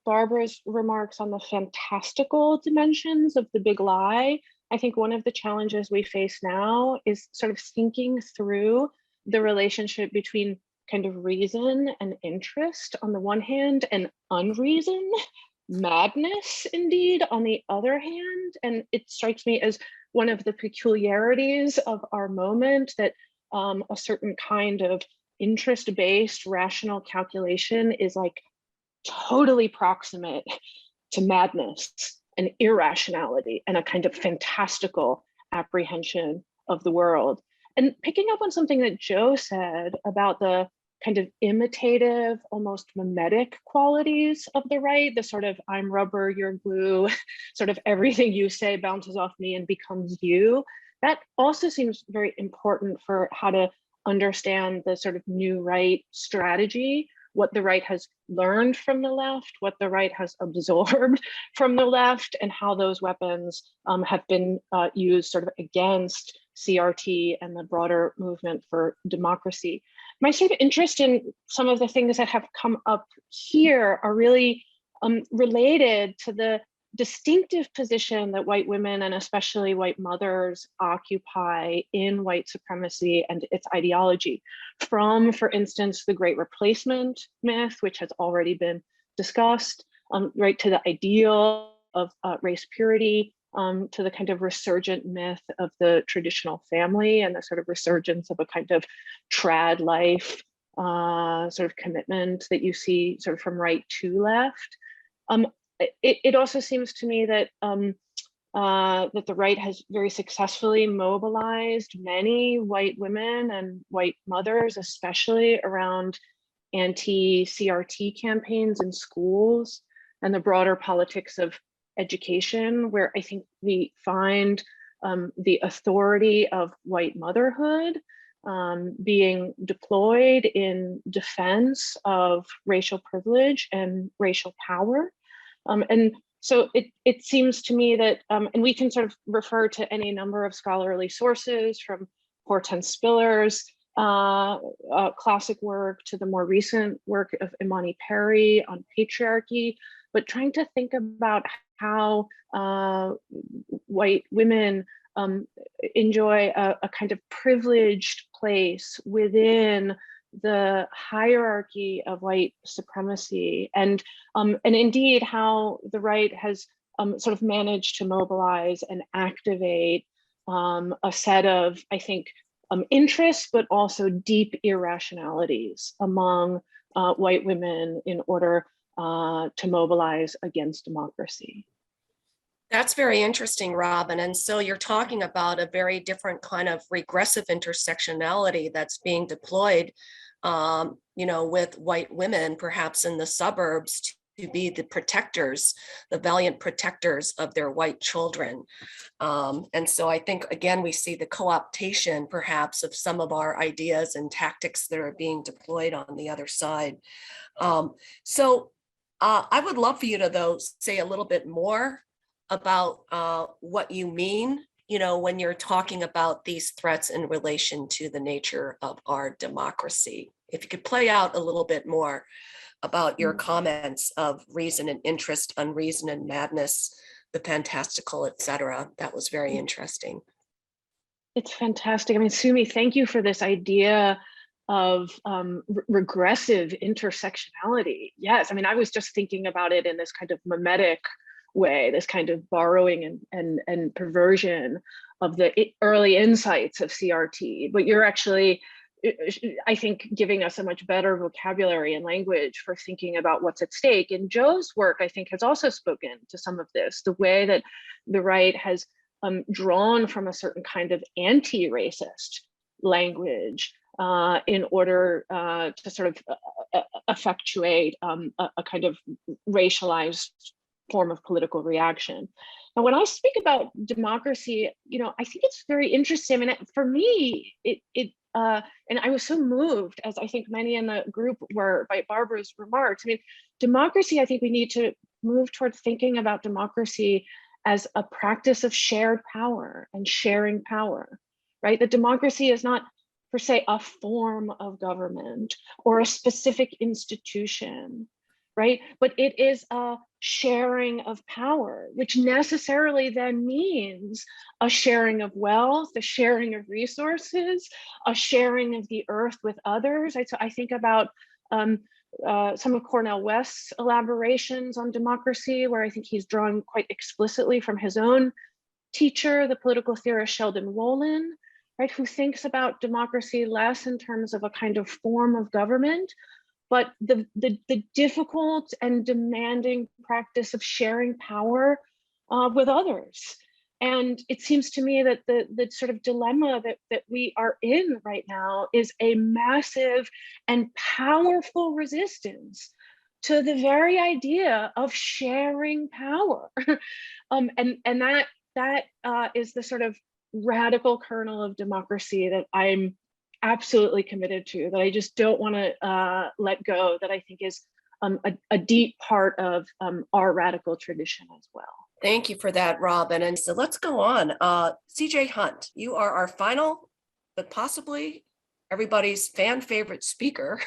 Barbara's remarks on the fantastical dimensions of the big lie. I think one of the challenges we face now is sort of thinking through the relationship between kind of reason and interest on the one hand, and unreason, madness indeed, on the other hand. And it strikes me as one of the peculiarities of our moment that a certain kind of interest-based rational calculation is like totally proximate to madness and irrationality and a kind of fantastical apprehension of the world. And picking up on something that Joe said about the kind of imitative, almost mimetic qualities of the right, the sort of I'm rubber, you're glue, sort of everything you say bounces off me and becomes you. That also seems very important for how to understand the sort of new right strategy, what the right has learned from the left, what the right has absorbed from the left, and how those weapons have been used sort of against CRT and the broader movement for democracy. My sort of interest in some of the things that have come up here are really related to the distinctive position that white women and especially white mothers occupy in white supremacy and its ideology, from, for instance, the Great Replacement myth, which has already been discussed, right to the ideal of race purity, to the kind of resurgent myth of the traditional family and the sort of resurgence of a kind of trad life sort of commitment that you see sort of from right to left. It also seems to me that that the right has very successfully mobilized many white women and white mothers, especially around anti-CRT campaigns in schools and the broader politics of education, where I think we find the authority of white motherhood being deployed in defense of racial privilege and racial power. And so it seems to me that, and we can sort of refer to any number of scholarly sources, from Hortense Spiller's classic work to the more recent work of Imani Perry on patriarchy, but trying to think about how white women enjoy a kind of privileged place within the hierarchy of white supremacy, and indeed how the right has sort of managed to mobilize and activate a set of, I think, interests, but also deep irrationalities among white women in order to mobilize against democracy. That's very interesting, Robin. And so you're talking about a very different kind of regressive intersectionality that's being deployed, with white women, perhaps in the suburbs, to be the protectors, the valiant protectors of their white children. And so I think, again, we see the co-optation, perhaps, of some of our ideas and tactics that are being deployed on the other side. So I would love for you to, though, say a little bit more about what you mean, when you're talking about these threats in relation to the nature of our democracy. If you could play out a little bit more about your comments of reason and interest, unreason and madness, the fantastical, etc. That was very interesting. It's fantastic. I mean, Sumi, thank you for this idea of regressive intersectionality. Yes, I mean, I was just thinking about it in this kind of mimetic way, this kind of borrowing and perversion of the early insights of CRT, but you're actually, I think, giving us a much better vocabulary and language for thinking about what's at stake. And Joe's work, I think, has also spoken to some of this, the way that the right has drawn from a certain kind of anti-racist language in order to sort of effectuate a kind of racialized form of political reaction. Now, when I speak about democracy, I think it's very interesting. I mean, for me, and I was so moved, as I think many in the group were, by Barbara's remarks. I mean, democracy, I think we need to move towards thinking about democracy as a practice of shared power and sharing power, right? That democracy is not per se a form of government or a specific institution, right? But it is a sharing of power, which necessarily then means a sharing of wealth, a sharing of resources, a sharing of the earth with others. So I think about some of Cornel West's elaborations on democracy, where I think he's drawing quite explicitly from his own teacher, the political theorist Sheldon Wolin, right, who thinks about democracy less in terms of a kind of form of government, but the difficult and demanding practice of sharing power with others. And it seems to me that the sort of dilemma that we are in right now is a massive and powerful resistance to the very idea of sharing power. And that is the sort of radical kernel of democracy that I'm absolutely committed to, that I just don't want to let go, that I think is a deep part of our radical tradition as well. Thank you for that, Robin. And so let's go on. CJ Hunt, you are our final, but possibly everybody's fan favorite speaker.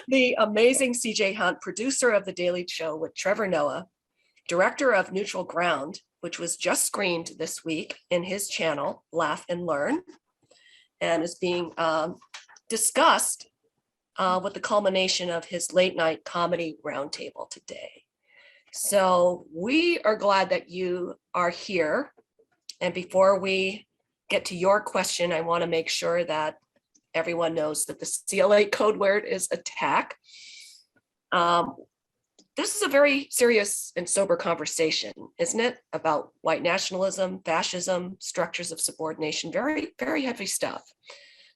The amazing CJ Hunt, producer of The Daily Show with Trevor Noah, director of Neutral Ground, which was just screened this week in his channel, Laugh and Learn, and is being discussed with the culmination of his late night comedy roundtable today. So we are glad that you are here. And before we get to your question, I want to make sure that everyone knows that the CLA code word is attack. This is a very serious and sober conversation, isn't it? About white nationalism, fascism, structures of subordination, very, very heavy stuff.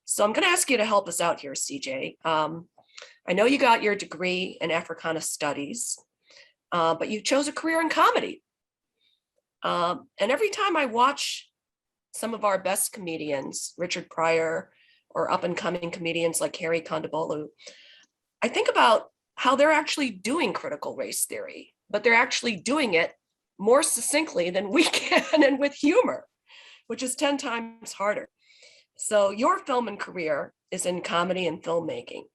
So I'm going to ask you to help us out here, CJ. I know you got your degree in Africana Studies, but you chose a career in comedy. And every time I watch some of our best comedians, Richard Pryor, or up and coming comedians like Harry Kondabolu, I think about how they're actually doing critical race theory, but they're actually doing it more succinctly than we can and with humor, which is 10 times harder. So your film and career is in comedy and filmmaking.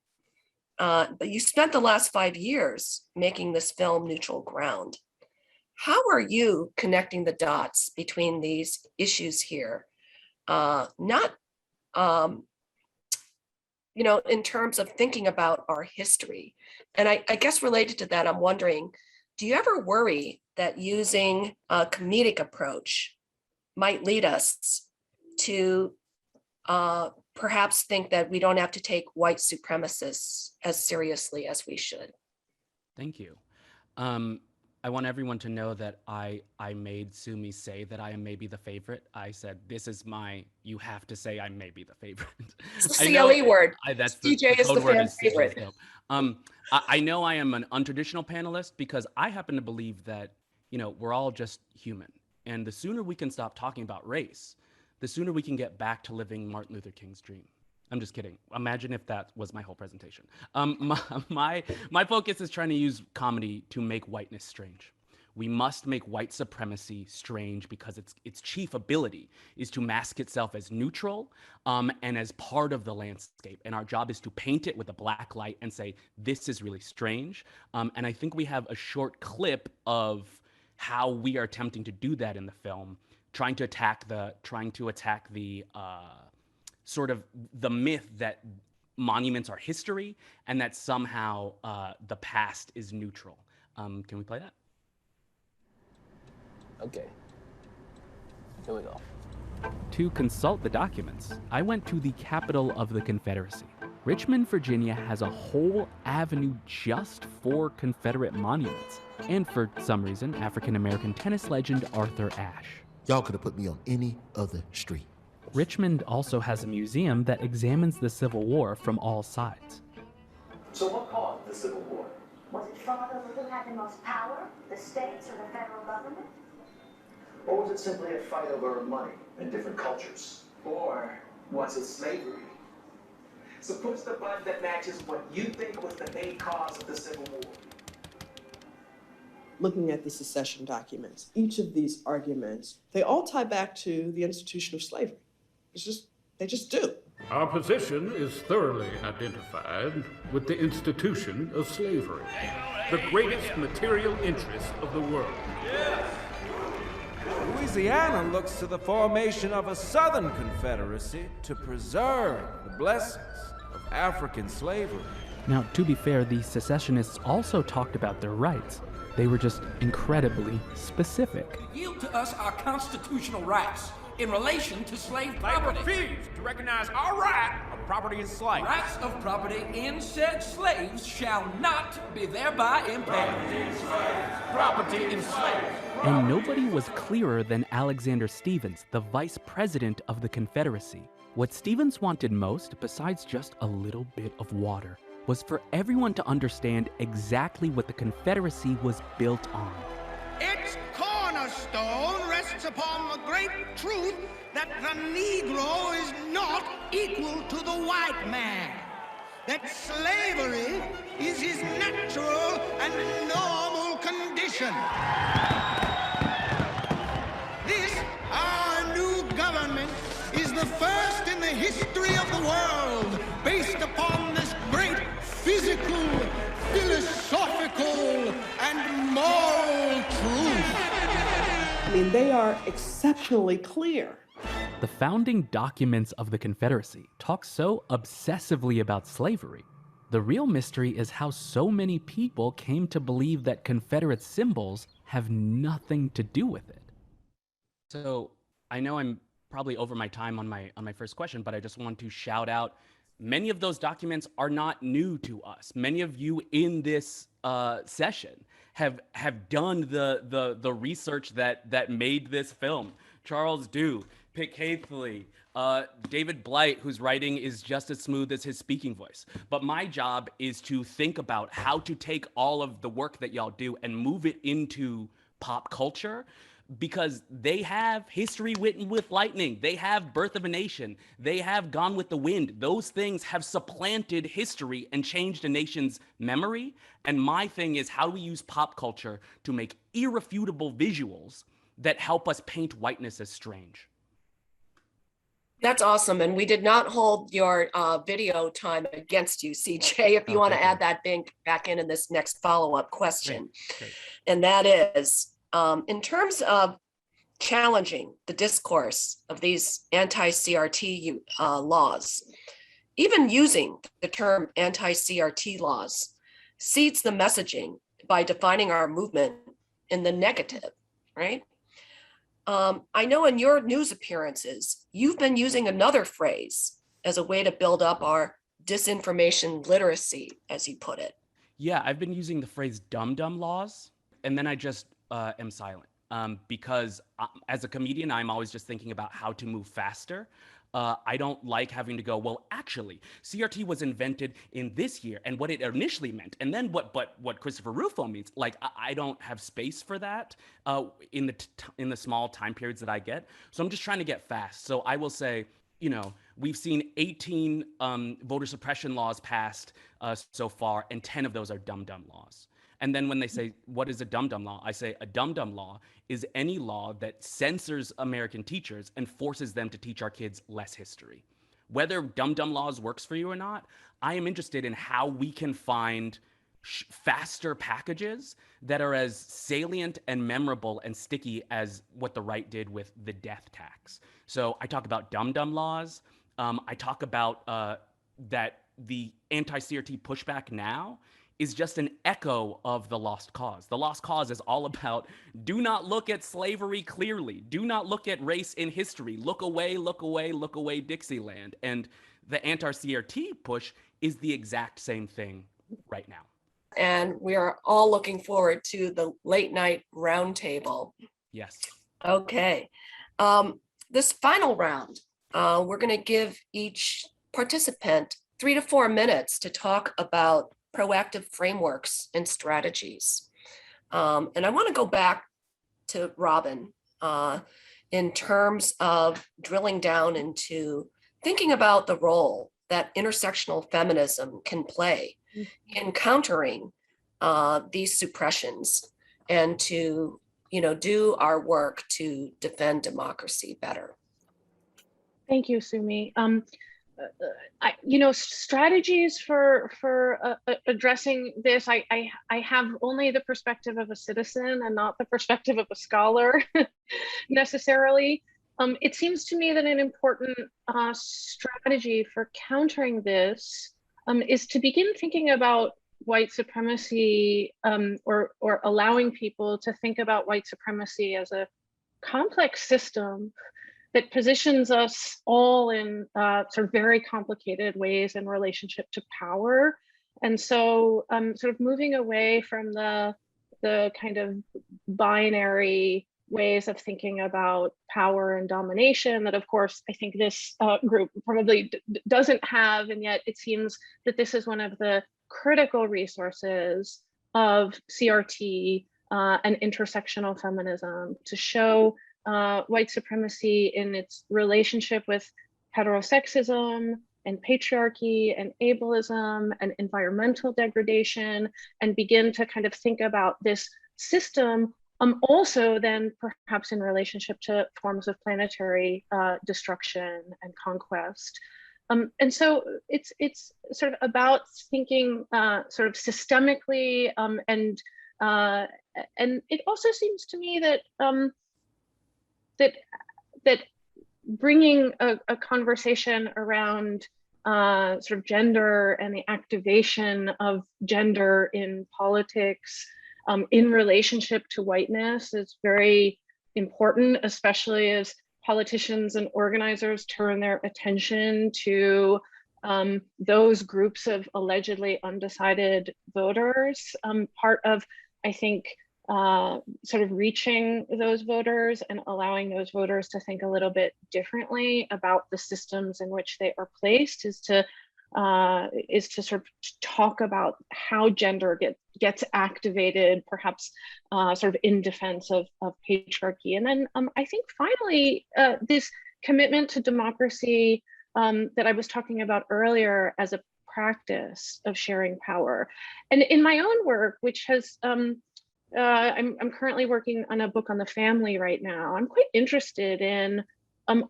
But you spent the last 5 years making this film, Neutral Ground. How are you connecting the dots between these issues here? In terms of thinking about our history. And I guess related to that, I'm wondering, do you ever worry that using a comedic approach might lead us to perhaps think that we don't have to take white supremacists as seriously as we should? Thank you. I want everyone to know that I made Sumi say that I am maybe the favorite. I said, you have to say I'm maybe the favorite. It's the CLE word. That's CJ is the fan favorite. I know I am an untraditional panelist because I happen to believe that, we're all just human. And the sooner we can stop talking about race, the sooner we can get back to living Martin Luther King's dream. I'm just kidding. Imagine if that was my whole presentation. My focus is trying to use comedy to make whiteness strange. We must make white supremacy strange because its chief ability is to mask itself as neutral and as part of the landscape. And our job is to paint it with a black light and say, this is really strange. And I think we have a short clip of how we are attempting to do that in the film, trying to attack the sort of the myth that monuments are history and that somehow the past is neutral. Can we play that? Okay, here we go. To consult the documents, I went to the capital of the Confederacy. Richmond, Virginia has a whole avenue just for Confederate monuments, and for some reason, African-American tennis legend Arthur Ashe. Y'all could have put me on any other street. Richmond also has a museum that examines the Civil War from all sides. So what caused the Civil War? Was it fought over who had the most power, the states or the federal government? Or was it simply a fight over money in different cultures? Or was it slavery? So push the button that matches what you think was the main cause of the Civil War. Looking at the secession documents, each of these arguments, they all tie back to the institution of slavery. They just do. Our position is thoroughly identified with the institution of slavery, the greatest material interest of the world. Louisiana looks to the formation of a Southern Confederacy to preserve the blessings of African slavery. Now, to be fair, the secessionists also talked about their rights. They were just incredibly specific. Yield to us our constitutional rights in relation to slave property. They refuse to recognize our right of property in slaves. Rights of property in said slaves shall not be thereby impaired. Property in slaves. And nobody was clearer than Alexander Stephens, the vice president of the Confederacy. What Stephens wanted most, besides just a little bit of water, was for everyone to understand exactly what the Confederacy was built on. Its cornerstone rests upon the great truth that the Negro is not equal to the white man. That slavery is his natural and normal condition. This, our new government, is the first in the history of the world based upon this great physical, philosophical, and moral truth. I mean, they are exceptionally clear. The founding documents of the Confederacy talk so obsessively about slavery. The real mystery is how so many people came to believe that Confederate symbols have nothing to do with it. So I know I'm probably over my time on my first question, but I just want to shout out, many of those documents are not new to us. Many of you in this session have done the research that made this film. Charles Dew, Pick Haithley, David Blight, whose writing is just as smooth as his speaking voice. But my job is to think about how to take all of the work that y'all do and move it into pop culture, because they have History Written with Lightning, they have Birth of a Nation, they have Gone with the Wind. Those things have supplanted history and changed a nation's memory. And my thing is, how do we use pop culture to make irrefutable visuals that help us paint whiteness as strange? That's awesome. And we did not hold your video time against you, CJ, if you want to add that back in this next follow-up question. Great. And that is, in terms of challenging the discourse of these anti-CRT laws, even using the term anti-CRT laws seeds the messaging by defining our movement in the negative, right? I know in your news appearances, you've been using another phrase as a way to build up our disinformation literacy, as you put it. Yeah, I've been using the phrase dum-dum laws, and then I just am silent. Because as a comedian, I'm always just thinking about how to move faster. I don't like having to go, well, actually, CRT was invented in this year and what it initially meant, and then what Christopher Rufo means. Like, I don't have space for that in the small time periods that I get. So I'm just trying to get fast. So I will say, you know, we've seen 18 voter suppression laws passed so far, and 10 of those are dum-dum laws. And then when they say, what is a dum-dum law? I say a dum-dum law is any law that censors American teachers and forces them to teach our kids less history. Whether dum-dum laws works for you or not, I am interested in how we can find faster packages that are as salient and memorable and sticky as what the right did with the death tax. So I talk about dum-dum laws. I talk about that the anti-CRT pushback now is just an echo of the Lost Cause. The Lost Cause is all about, do not look at slavery clearly. Do not look at race in history. Look away, look away, look away, Dixieland. And the anti-CRT push is the exact same thing right now. And we are all looking forward to the late night roundtable. Yes. Okay. This final round, we're going to give each participant 3 to 4 minutes to talk about proactive frameworks and strategies. And I want to go back to Robin in terms of drilling down into thinking about the role that intersectional feminism can play in countering these suppressions and to, do our work to defend democracy better. Thank you, Sumi. Strategies for addressing this, I have only the perspective of a citizen and not the perspective of a scholar necessarily. It seems to me that an important strategy for countering this is to begin thinking about white supremacy or allowing people to think about white supremacy as a complex system that positions us all in sort of very complicated ways in relationship to power. And so sort of moving away from the kind of binary ways of thinking about power and domination that, of course, I think this group probably doesn't have, and yet it seems that this is one of the critical resources of CRT and intersectional feminism to show white supremacy in its relationship with heterosexism and patriarchy and ableism and environmental degradation, and begin to kind of think about this system also then perhaps in relationship to forms of planetary destruction and conquest. And so it's sort of about thinking sort of systemically, and it also seems to me that that bringing a conversation around sort of gender and the activation of gender in politics in relationship to whiteness is very important, especially as politicians and organizers turn their attention to those groups of allegedly undecided voters. Part of, I think, sort of reaching those voters and allowing those voters to think a little bit differently about the systems in which they are placed is to sort of talk about how gender gets activated, perhaps sort of in defense of patriarchy. And then I think finally, this commitment to democracy that I was talking about earlier as a practice of sharing power. And in my own work, which has, I'm currently working on a book on the family right now. I'm quite interested in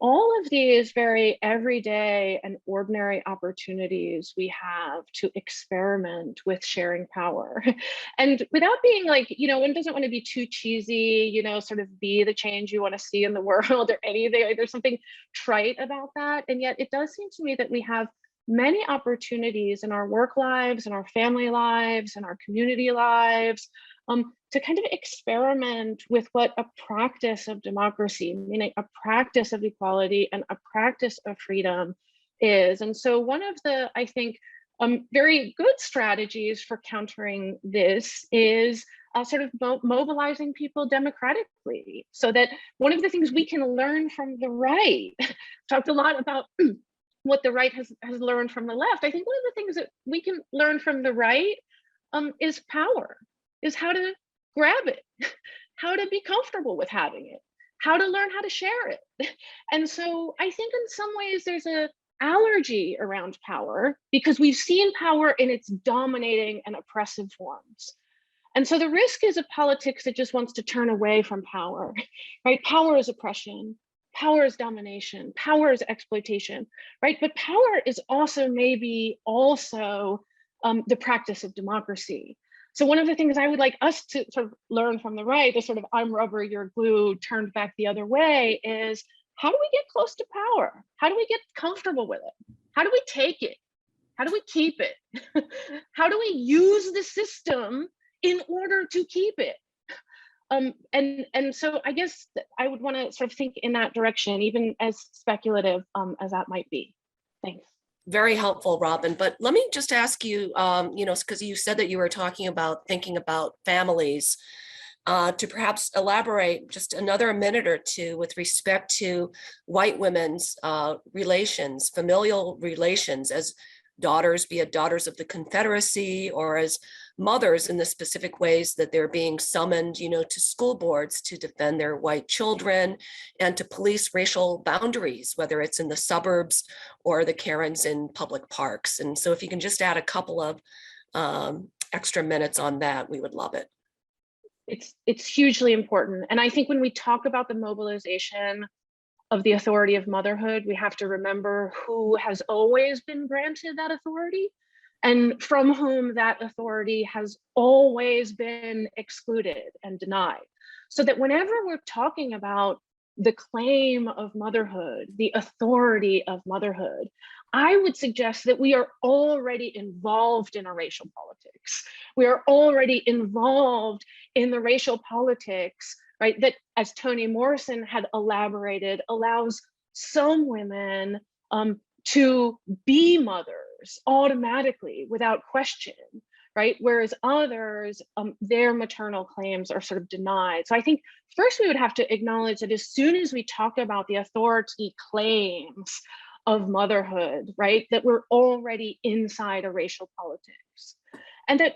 all of these very everyday and ordinary opportunities we have to experiment with sharing power. And without being like, one doesn't want to be too cheesy, sort of be the change you want to see in the world or anything. There's something trite about that. And yet it does seem to me that we have many opportunities in our work lives, in our family lives, in our community lives, to kind of experiment with what a practice of democracy, meaning a practice of equality and a practice of freedom is. And so one of the, I think, very good strategies for countering this is sort of mobilizing people democratically, so that one of the things we can learn from the right, talked a lot about what the right has learned from the left. I think one of the things that we can learn from the right is power, is how to grab it, how to be comfortable with having it, how to learn how to share it. And so I think in some ways there's an allergy around power because we've seen power in its dominating and oppressive forms. And so the risk is a politics that just wants to turn away from power, right? Power is oppression, power is domination, power is exploitation, right? But power is also maybe also the practice of democracy. So one of the things I would like us to sort of learn from the right, the sort of I'm rubber, you're glue, turned back the other way, is how do we get close to power? How do we get comfortable with it? How do we take it? How do we keep it? How do we use the system in order to keep it? And so I guess I would want to sort of think in that direction, even as speculative as that might be. Thanks. Very helpful, Robin. But let me just ask you, because you said that you were talking about thinking about families. to perhaps elaborate just another minute or two with respect to white women's relations, familial relations as daughters, be it daughters of the Confederacy or as mothers in the specific ways that they're being summoned, to school boards to defend their white children and to police racial boundaries, whether it's in the suburbs or the Karens in public parks. And so if you can just add a couple of extra minutes on that, we would love it. It's hugely important. And I think when we talk about the mobilization of the authority of motherhood, we have to remember who has always been granted that authority and from whom that authority has always been excluded and denied. So that whenever we're talking about the claim of motherhood, the authority of motherhood, I would suggest that we are already involved in a racial politics. We are already involved in the racial politics, right, that, as Toni Morrison had elaborated, allows some women to be mothers automatically without question, right? Whereas others, their maternal claims are sort of denied. So I think first we would have to acknowledge that as soon as we talk about the authority claims of motherhood, right, that we're already inside a racial politics. And that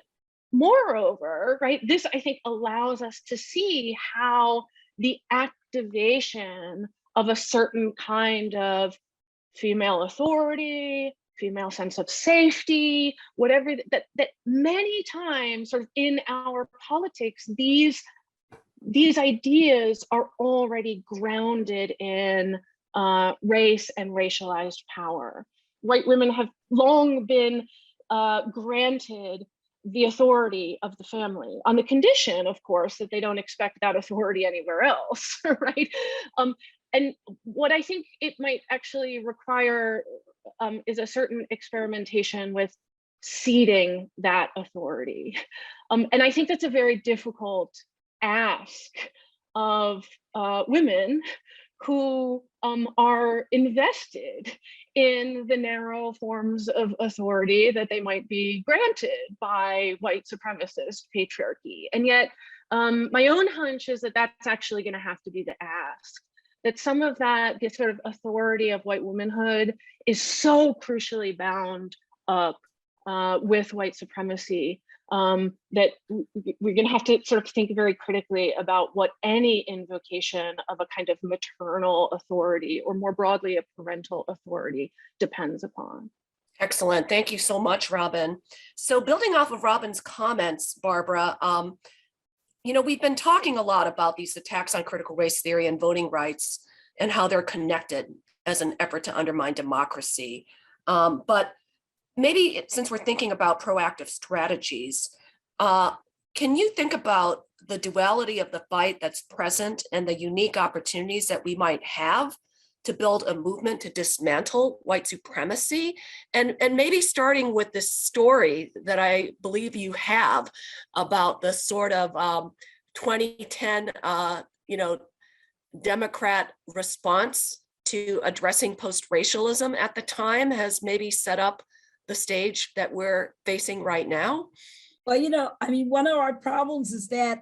moreover, right, this I think allows us to see how the activation of a certain kind of female authority, female sense of safety, whatever, that many times sort of in our politics, these ideas are already grounded in race and racialized power. White women have long been granted the authority of the family on the condition, of course, that they don't expect that authority anywhere else, right? And what I think it might actually require is a certain experimentation with ceding that authority. And I think that's a very difficult ask of women who are invested in the narrow forms of authority that they might be granted by white supremacist patriarchy. And yet, my own hunch is that that's actually going to have to be the ask. That some of that, the sort of authority of white womanhood is so crucially bound up with white supremacy that we're going to have to sort of think very critically about what any invocation of a kind of maternal authority, or more broadly, a parental authority, depends upon. Excellent. Thank you so much, Robin. So building off of Robin's comments, Barbara, we've been talking a lot about these attacks on critical race theory and voting rights and how they're connected as an effort to undermine democracy. But maybe since we're thinking about proactive strategies, can you think about the duality of the fight that's present and the unique opportunities that we might have to build a movement to dismantle white supremacy? And maybe starting with this story that I believe you have about the sort of 2010, Democrat response to addressing post-racialism at the time has maybe set up the stage that we're facing right now? Well, one of our problems is that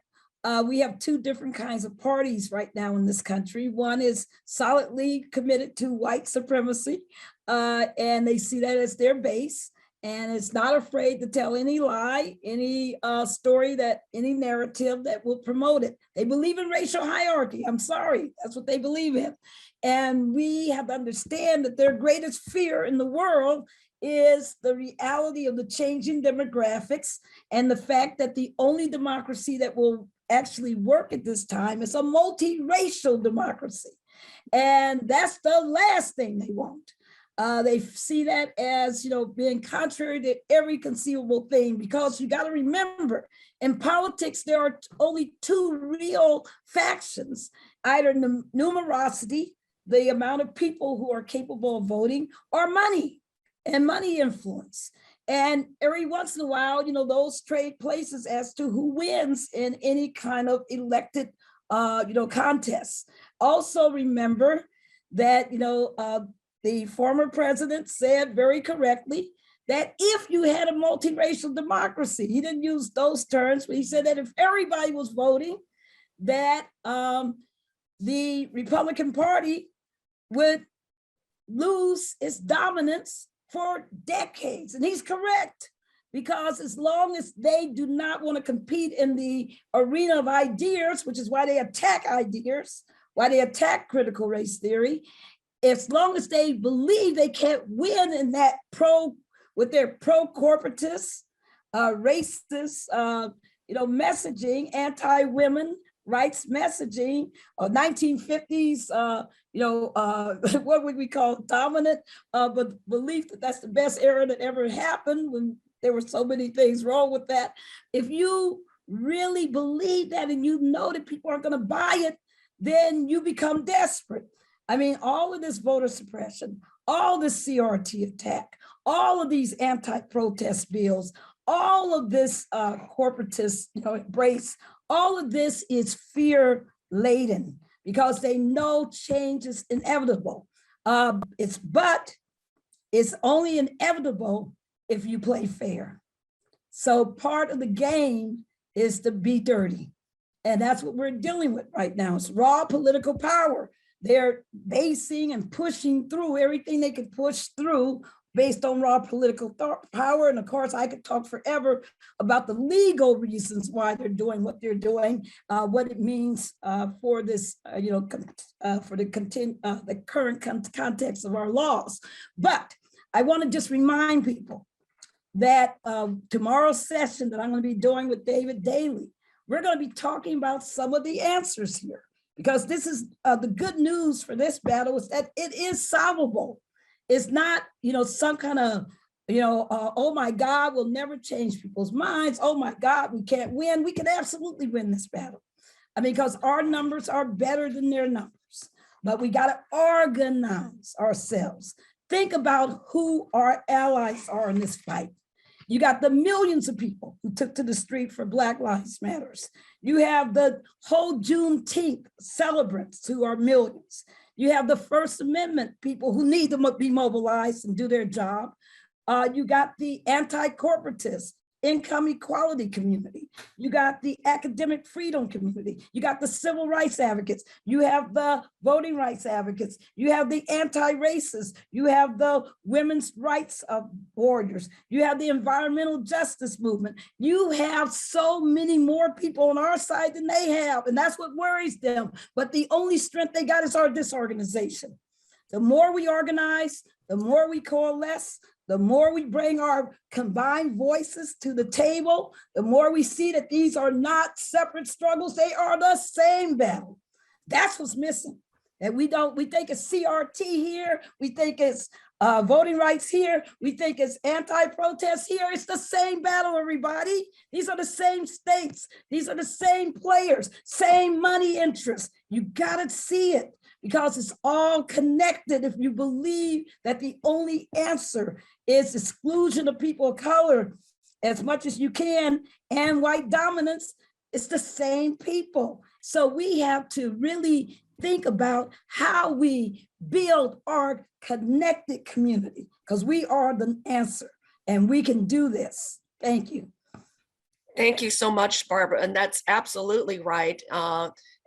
we have two different kinds of parties right now in this country. One is solidly committed to white supremacy, and they see that as their base, and it's not afraid to tell any lie, any story, any narrative that will promote it. They believe in racial hierarchy. I'm sorry, that's what they believe in. And we have to understand that their greatest fear in the world is the reality of the changing demographics and the fact that the only democracy that will actually work at this time is a multiracial democracy. And that's the last thing they want. They see that as, being contrary to every conceivable thing, because you got to remember, in politics, there are only two real factions, either numerosity, the amount of people who are capable of voting, or money and money influence. And every once in a while, those trade places as to who wins in any kind of elected, contests. Also remember that, the former president said very correctly that if you had a multiracial democracy, he didn't use those terms, but he said that if everybody was voting, that the Republican Party would lose its dominance for decades. And he's correct, because as long as they do not want to compete in the arena of ideas, which is why they attack ideas, why they attack critical race theory, as long as they believe they can't win in that with their pro-corporatist, racist, messaging, anti-women rights messaging, 1950s, what would we call dominant, but belief that that's the best era that ever happened, when there were so many things wrong with that. If you really believe that and you know that people aren't going to buy it, then you become desperate. I mean, all of this voter suppression, all this CRT attack, all of these anti-protest bills, all of this corporatist embrace, all of this is fear laden, because they know change is inevitable. But it's only inevitable if you play fair. So part of the game is to be dirty. And that's what we're dealing with right now. It's raw political power. They're basing and pushing through everything they could push through based on raw political power. And of course, I could talk forever about the legal reasons why they're doing what they're doing, what it means for this, for the current context of our laws. But I want to just remind people that tomorrow's session that I'm going to be doing with David Daly, we're going to be talking about some of the answers here, because this is the good news for this battle is that it is solvable. It's not, some kind of, oh my God, we'll never change people's minds. Oh my God, we can't win. We can absolutely win this battle. I mean, because our numbers are better than their numbers, but we got to organize ourselves. Think about who our allies are in this fight. You got the millions of people who took to the street for Black Lives Matters. You have the whole Juneteenth celebrants who are millions. You have the First Amendment people who need to be mobilized and do their job. You got the anti-corporatist, income equality community. You got the academic freedom community. You got the civil rights advocates. You have the voting rights advocates. You have the anti-racists. You have the women's rights warriors. You have the environmental justice movement. You have so many more people on our side than they have, and that's what worries them. But the only strength they got is our disorganization. The more we organize, the more we coalesce, the more we bring our combined voices to the table, the more we see that these are not separate struggles, they are the same battle. That's what's missing. And we think it's CRT here, we think it's voting rights here, we think it's anti-protest here. It's the same battle, everybody. These are the same states. These are the same players, same money interests. You gotta see it, because it's all connected. If you believe that the only answer is exclusion of people of color as much as you can and white dominance, it's the same people. So we have to really think about how we build our connected community, because we are the answer and we can do this. Thank you. Thank you so much, Barbara. And that's absolutely right.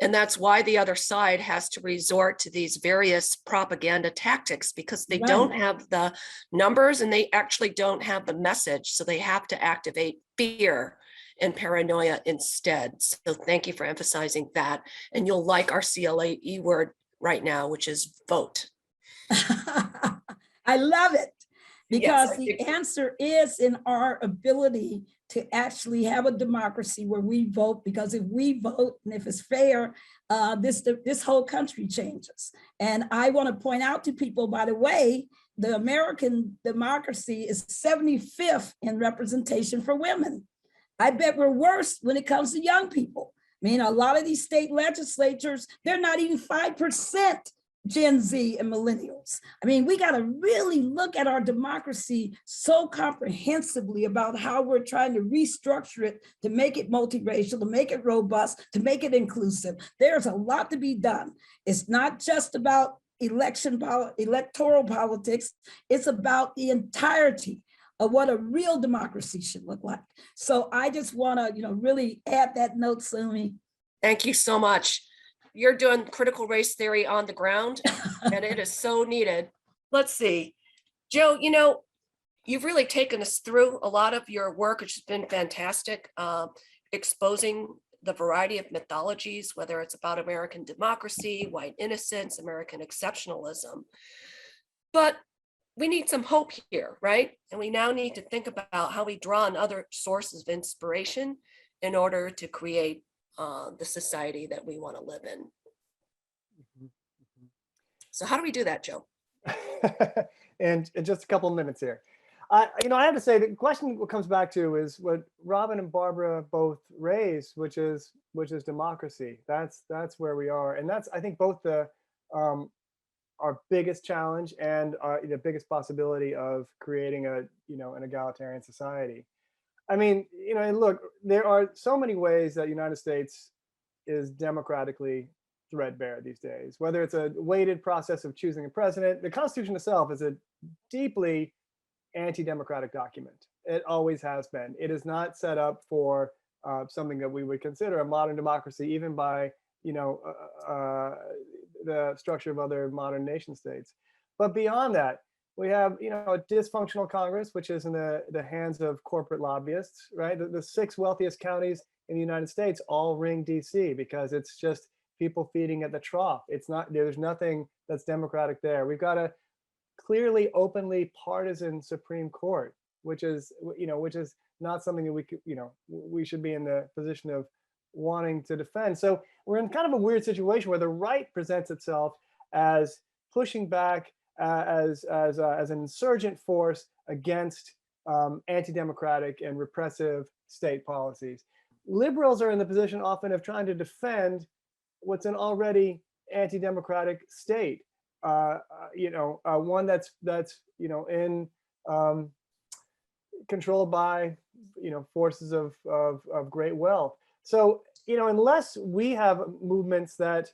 And that's why the other side has to resort to these various propaganda tactics, because they don't have the numbers and they actually don't have the message. So they have to activate fear and paranoia instead. So thank you for emphasizing that. And you'll like our CLAE word right now, which is vote. I love it, because yes, the answer is in our ability to actually have a democracy where we vote, because if we vote and if it's fair, this whole country changes. And I want to point out to people, by the way, the American democracy is 75th in representation for women. I bet we're worse when it comes to young people. I mean, a lot of these state legislatures, they're not even 5% Gen Z and millennials. I mean, we got to really look at our democracy so comprehensively about how we're trying to restructure it to make it multiracial, to make it robust, to make it inclusive. There's a lot to be done. It's not just about electoral politics. It's about the entirety of what a real democracy should look like. So I just want to, really add that note, Sumi, Thank you so much. You're doing critical race theory on the ground, and it is so needed. Let's see. Joe, you've really taken us through a lot of your work, which has been fantastic, exposing the variety of mythologies, whether it's about American democracy, white innocence, American exceptionalism. But we need some hope here, right? And we now need to think about how we draw on other sources of inspiration in order to create the society that we want to live in. So how do we do that, Joe? And in just a couple of minutes here. I have to say the question comes back to is what Robin and Barbara both raised, which is democracy. That's where we are, and that's I think both the our biggest challenge and the biggest possibility of creating an egalitarian society. I mean, look, there are so many ways that the United States is democratically threadbare these days, whether it's a weighted process of choosing a president. The Constitution itself is a deeply anti-democratic document. It always has been. It is not set up for something that we would consider a modern democracy, even by the structure of other modern nation states. But beyond that, we have a dysfunctional Congress, which is in the hands of corporate lobbyists, right? The 6 wealthiest counties in the United States all ring DC because it's just people feeding at the trough. It's not, there's nothing that's democratic there. We've got a clearly openly partisan Supreme Court, which is not something that we should be in the position of wanting to defend. So we're in kind of a weird situation where the right presents itself as pushing back as an insurgent force against anti-democratic and repressive state policies. Liberals are in the position often of trying to defend what's an already anti-democratic state, one that's in controlled by forces of great wealth. So unless we have movements that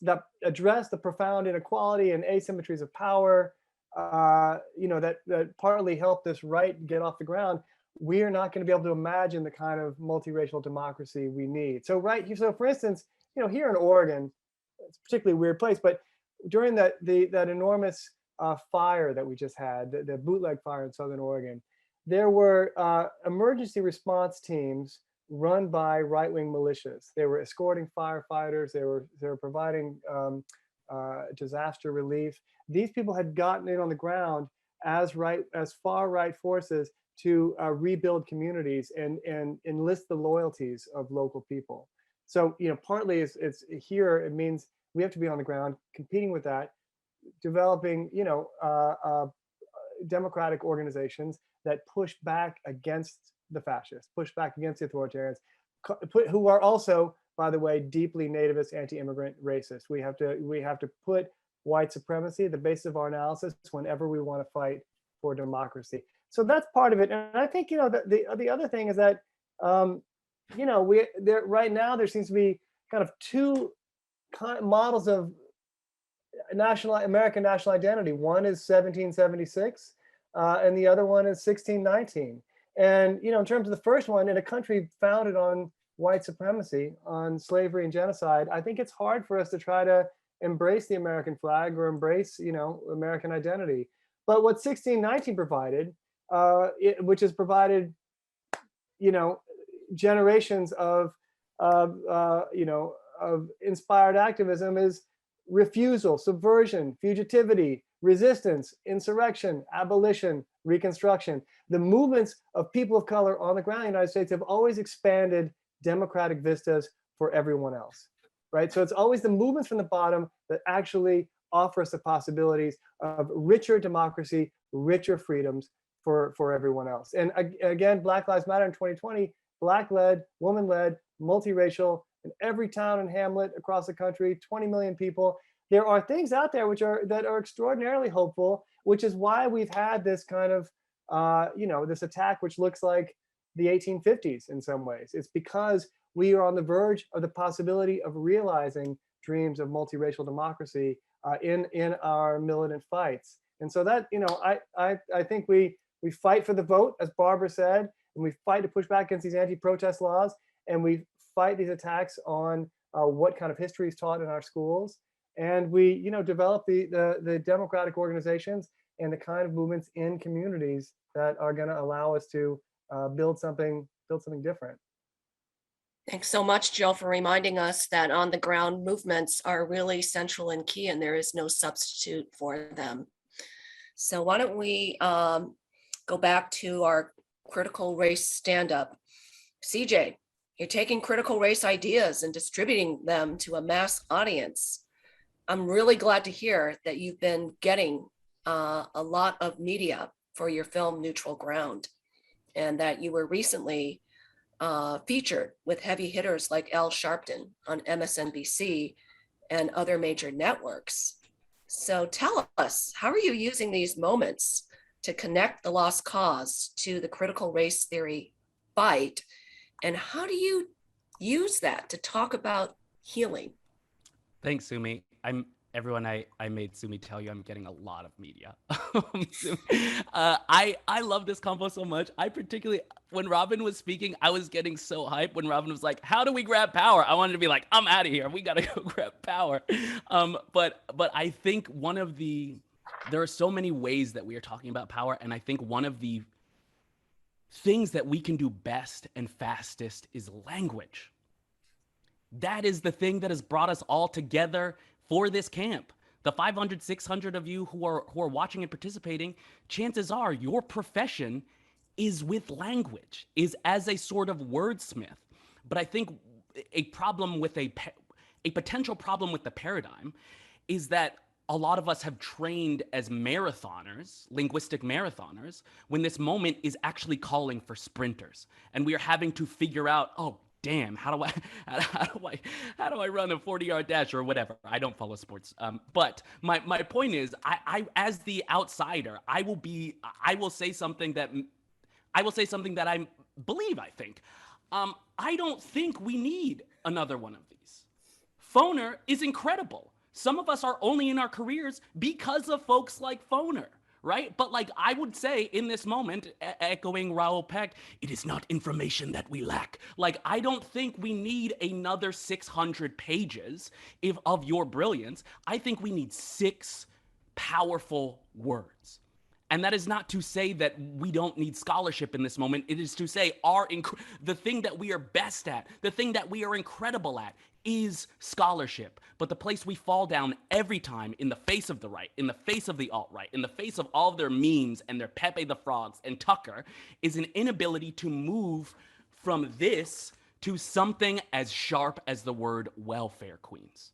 that address the profound inequality and asymmetries of power, that partly help this right get off the ground, we are not going to be able to imagine the kind of multiracial democracy we need. So for instance, here in Oregon, it's a particularly weird place, but during that enormous fire that we just had, the bootleg fire in Southern Oregon, there were emergency response teams run by right-wing militias. They were escorting firefighters. They were providing disaster relief. These people had gotten in on the ground as far right forces to rebuild communities and enlist the loyalties of local people. So partly it's here. It means we have to be on the ground competing with that, developing democratic organizations that push back against the fascists, push back against the authoritarians, who are also, by the way, deeply nativist, anti-immigrant, racist. We have to put white supremacy at the base of our analysis whenever we want to fight for democracy. So that's part of it. And I think the other thing is that right now there seems to be kind of 2 models of American national identity. One is 1776, and the other one is 1619. And in terms of the first one, in a country founded on white supremacy, on slavery and genocide, I think it's hard for us to try to embrace the American flag or embrace American identity. But what 1619 provided, which has provided generations of inspired activism, is refusal, subversion, fugitivity, resistance, insurrection, abolition, Reconstruction. The movements of people of color on the ground in the United States have always expanded democratic vistas for everyone else, right? So it's always the movements from the bottom that actually offer us the possibilities of richer democracy, richer freedoms for everyone else. And again, Black Lives Matter in 2020, Black-led, woman-led, multiracial, in every town and hamlet across the country, 20 million people. There are things out there that are extraordinarily hopeful, which is why we've had this kind of, this attack, which looks like the 1850s in some ways. It's because we are on the verge of the possibility of realizing dreams of multiracial democracy in our militant fights. And so that, I think we fight for the vote, as Barbara said, and we fight to push back against these anti-protest laws, and we fight these attacks on what kind of history is taught in our schools. And we, develop the democratic organizations and the kind of movements in communities that are going to allow us to build something different. Thanks so much, Jill, for reminding us that on the ground movements are really central and key, and there is no substitute for them. So why don't we go back to our critical race stand-up. CJ, you're taking critical race ideas and distributing them to a mass audience. I'm really glad to hear that you've been getting a lot of media for your film Neutral Ground, and that you were recently featured with heavy hitters like Al Sharpton on MSNBC and other major networks. So tell us, how are you using these moments to connect the lost cause to the critical race theory fight? And how do you use that to talk about healing? Thanks, Sumi. I made Sumi tell you I'm getting a lot of media. I love this combo so much. I particularly, when Robin was speaking, I was getting so hyped when Robin was like, how do we grab power? I wanted to be like, I'm out of here. We got to go grab power. But I think there are so many ways that we are talking about power. And I think one of the things that we can do best and fastest is language. That is the thing that has brought us all together for this camp. The 500, 600 of you who are watching and participating, chances are your profession is with language, is as a sort of wordsmith. But I think a potential problem with the paradigm is that a lot of us have trained as marathoners, linguistic marathoners, when this moment is actually calling for sprinters. And we are having to figure out, oh, damn, how do I run a 40-yard dash or whatever? I don't follow sports. But my point is, I as the outsider, I will say something that I believe, I think. I don't think we need another one of these. Phoner is incredible. Some of us are only in our careers because of folks like Phoner. Right? But like I would say in this moment, echoing Raoul Peck, it is not information that we lack. Like, I don't think we need another 600 pages of your brilliance. I think we need 6 powerful words. And that is not to say that we don't need scholarship in this moment. It is to say the thing that we are best at, the thing that we are incredible at, is scholarship. But the place we fall down every time in the face of the right, in the face of the alt-right, in the face of all of their memes and their Pepe the Frogs and Tucker, is an inability to move from this to something as sharp as the word welfare queens.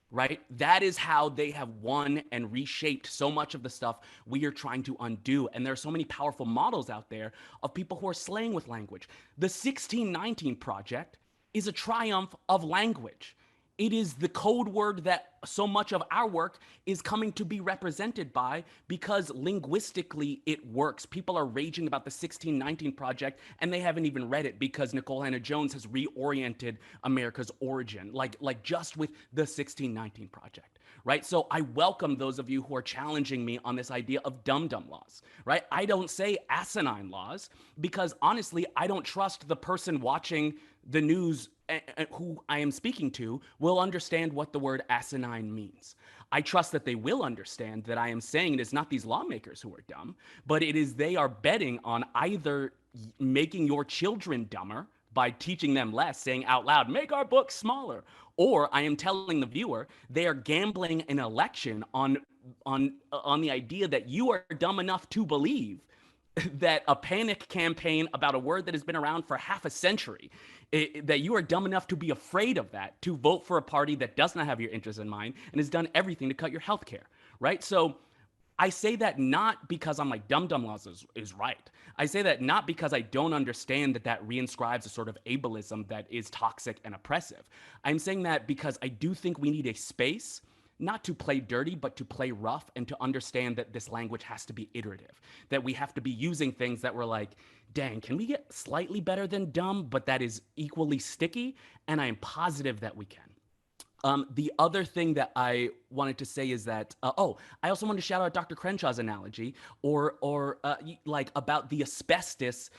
Right? That is how they have won and reshaped so much of the stuff we are trying to undo. And there are so many powerful models out there of people who are slaying with language. The 1619 Project is a triumph of language. It is the code word that so much of our work is coming to be represented by, because linguistically it works. People are raging about the 1619 Project and they haven't even read it because Nicole Hannah Jones has reoriented America's origin, like just with the 1619 Project, right? So I welcome those of you who are challenging me on this idea of dum-dum laws, right? I don't say asinine laws because honestly, I don't trust the person watching the news who I am speaking to will understand what the word asinine means. I trust that they will understand that I am saying it is not these lawmakers who are dumb, but it is they are betting on either making your children dumber by teaching them less, saying out loud, make our books smaller, or I am telling the viewer they are gambling an election on the idea that you are dumb enough to believe that a panic campaign about a word that has been around for half a century, that you are dumb enough to be afraid of that, to vote for a party that does not have your interests in mind and has done everything to cut your health care, right? So I say that not because I'm like, dum-dum laws is right. I say that not because I don't understand that reinscribes a sort of ableism that is toxic and oppressive. I'm saying that because I do think we need a space not to play dirty, but to play rough, and to understand that this language has to be iterative, that we have to be using things that we're like, dang, can we get slightly better than dumb, but that is equally sticky? And I am positive that we can. The other thing that I wanted to say is that, I also wanted to shout out Dr. Crenshaw's analogy like about the asbestos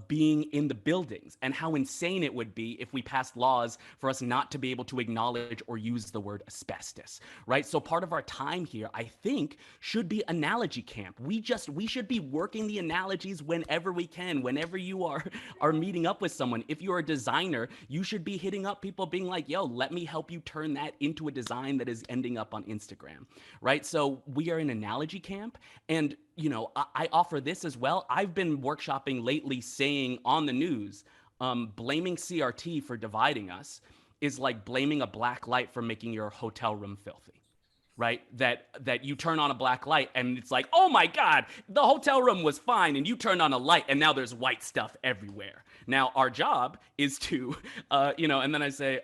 being in the buildings and how insane it would be if we passed laws for us not to be able to acknowledge or use the word asbestos, right? So part of our time here, I think, should be analogy camp. We should be working the analogies whenever we can, whenever you are meeting up with someone. If you're a designer, you should be hitting up people being like, yo, let me help you turn that into a design that is ending up on Instagram, right? So we are in analogy camp. And, I offer this as well. I've been workshopping lately saying on the news, blaming CRT for dividing us is like blaming a black light for making your hotel room filthy. Right? That you turn on a black light and it's like, oh my God, the hotel room was fine. And you turned on a light and now there's white stuff everywhere. Now our job is to, and then I say,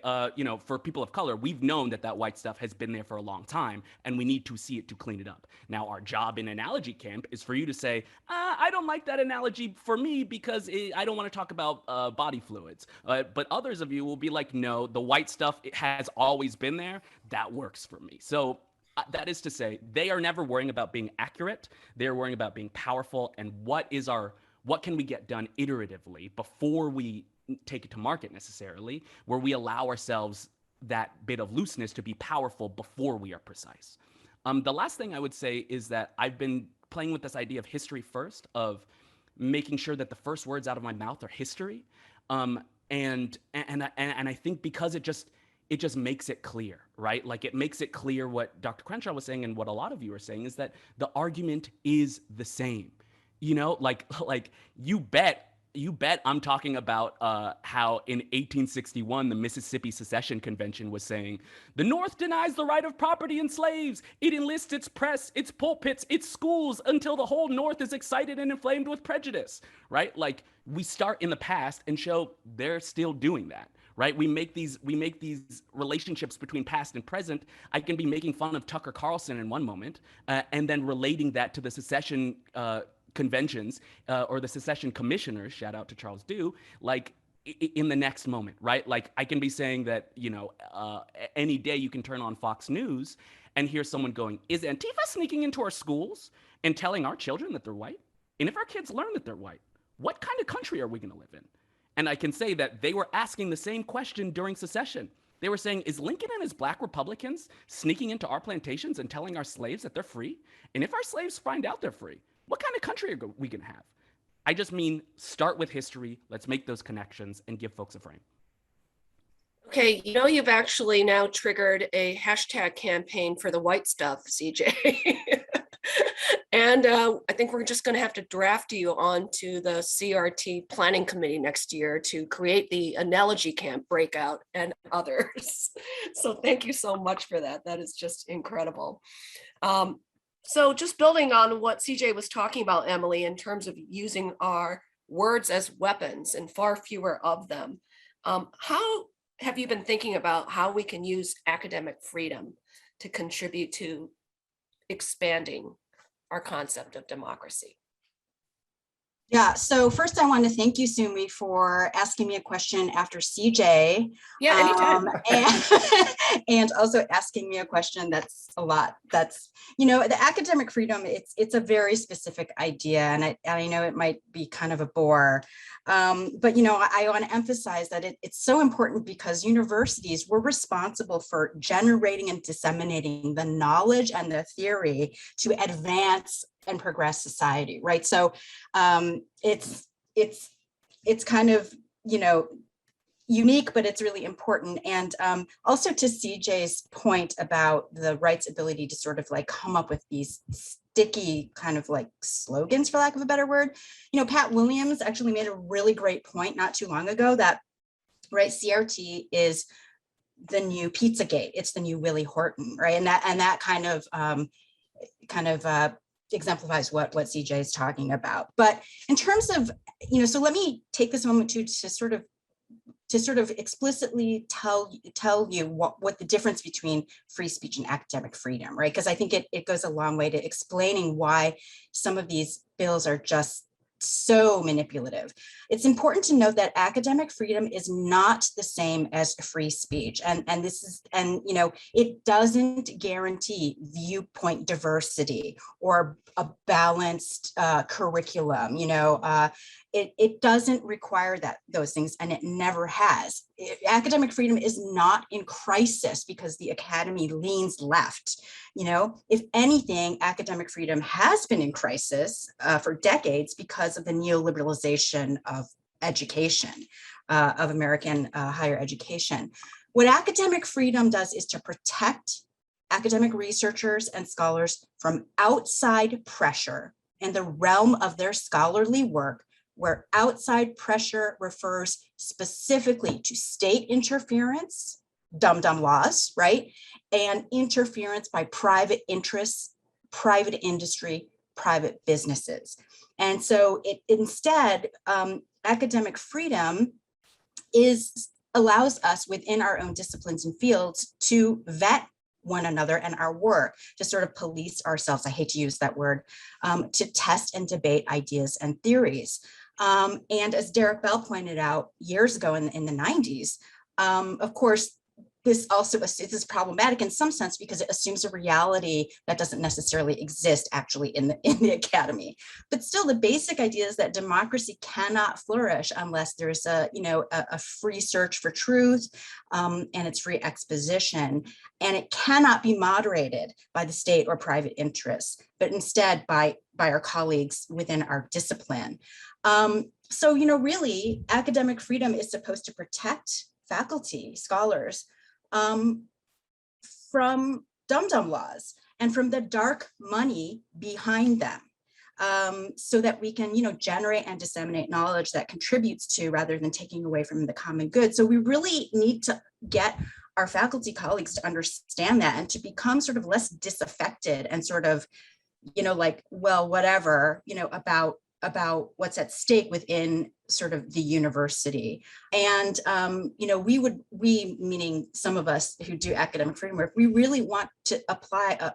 for people of color, we've known that white stuff has been there for a long time and we need to see it to clean it up. Now our job in analogy camp is for you to say, I don't like that analogy for me because I don't want to talk about body fluids. But others of you will be like, no, the white stuff, it has always been there. That works for me. So that is to say, they are never worrying about being accurate. They're worrying about being powerful and what can we get done iteratively before we take it to market necessarily, where we allow ourselves that bit of looseness to be powerful before we are precise. The last thing I would say is that I've been playing with this idea of history first, of making sure that the first words out of my mouth are history. And I think because it just makes it clear, right? Like it makes it clear what Dr. Crenshaw was saying and what a lot of you are saying is that the argument is the same. Like you bet I'm talking about how in 1861 the Mississippi Secession Convention was saying the North denies the right of property in slaves. It enlists its press, its pulpits, its schools until the whole North is excited and inflamed with prejudice, right? Like we start in the past and show they're still doing that. Right? We make these relationships between past and present. I can be making fun of Tucker Carlson in one moment and then relating that to the secession conventions or the secession commissioners, shout out to Charles Dew, like in the next moment, right? Like I can be saying that, any day you can turn on Fox News and hear someone going, is Antifa sneaking into our schools and telling our children that they're white? And if our kids learn that they're white, what kind of country are we going to live in? And I can say that they were asking the same question during secession. They were saying, is Lincoln and his black Republicans sneaking into our plantations and telling our slaves that they're free? And if our slaves find out they're free, what kind of country are we going to have? I just mean start with history. Let's make those connections and give folks a frame. Okay, you've actually now triggered a hashtag campaign for the white stuff, CJ. And I think we're just going to have to draft you onto the CRT planning committee next year to create the analogy camp breakout and others. So thank you so much for that. That is just incredible. So just building on what CJ was talking about, Emily, in terms of using our words as weapons and far fewer of them, how have you been thinking about how we can use academic freedom to contribute to expanding our concept of democracy? Yeah, so first I want to thank you, Sumi, for asking me a question after CJ. Yeah, anytime. And also asking me a question that's a lot. That's, the academic freedom, it's a very specific idea, and I know it might be kind of a bore. But, I want to emphasize that it's so important because universities were responsible for generating and disseminating the knowledge and the theory to advance and progress society, right? So it's kind of, unique, but it's really important. And also to CJ's point about the right's ability to sort of like come up with these sticky kind of like slogans, for lack of a better word. Pat Williams actually made a really great point not too long ago that, right, CRT is the new Pizzagate. It's the new Willie Horton, right? And that kind of exemplifies what CJ is talking about. But in terms of, so let me take this moment to sort of explicitly tell you what the difference between free speech and academic freedom, right? Because I think it goes a long way to explaining why some of these bills are just so manipulative. It's important to note that academic freedom is not the same as free speech. And it doesn't guarantee viewpoint diversity or a balanced curriculum. It doesn't require those things, and it never has. Academic freedom is not in crisis because the academy leans left. If anything, academic freedom has been in crisis for decades because of the neoliberalization of education, of American higher education. What academic freedom does is to protect academic researchers and scholars from outside pressure in the realm of their scholarly work, where outside pressure refers specifically to state interference, dumb laws, right? And interference by private interests, private industry, private businesses. And so instead, academic freedom allows us within our own disciplines and fields to vet one another and our work, to sort of police ourselves, I hate to use that word, to test and debate ideas and theories. And as Derek Bell pointed out years ago in the 90s, of course, this is problematic in some sense because it assumes a reality that doesn't necessarily exist actually in the academy. But still, the basic idea is that democracy cannot flourish unless there's a free search for truth and it's free exposition. And it cannot be moderated by the state or private interests, but instead by our colleagues within our discipline. So, really, academic freedom is supposed to protect faculty, scholars, from dumb laws and from the dark money behind them, so that we can, generate and disseminate knowledge that contributes to rather than taking away from the common good. So we really need to get our faculty colleagues to understand that and to become sort of less disaffected and sort of, whatever, about what's at stake within sort of the university. And, we meaning some of us who do academic freedom work, we really want to apply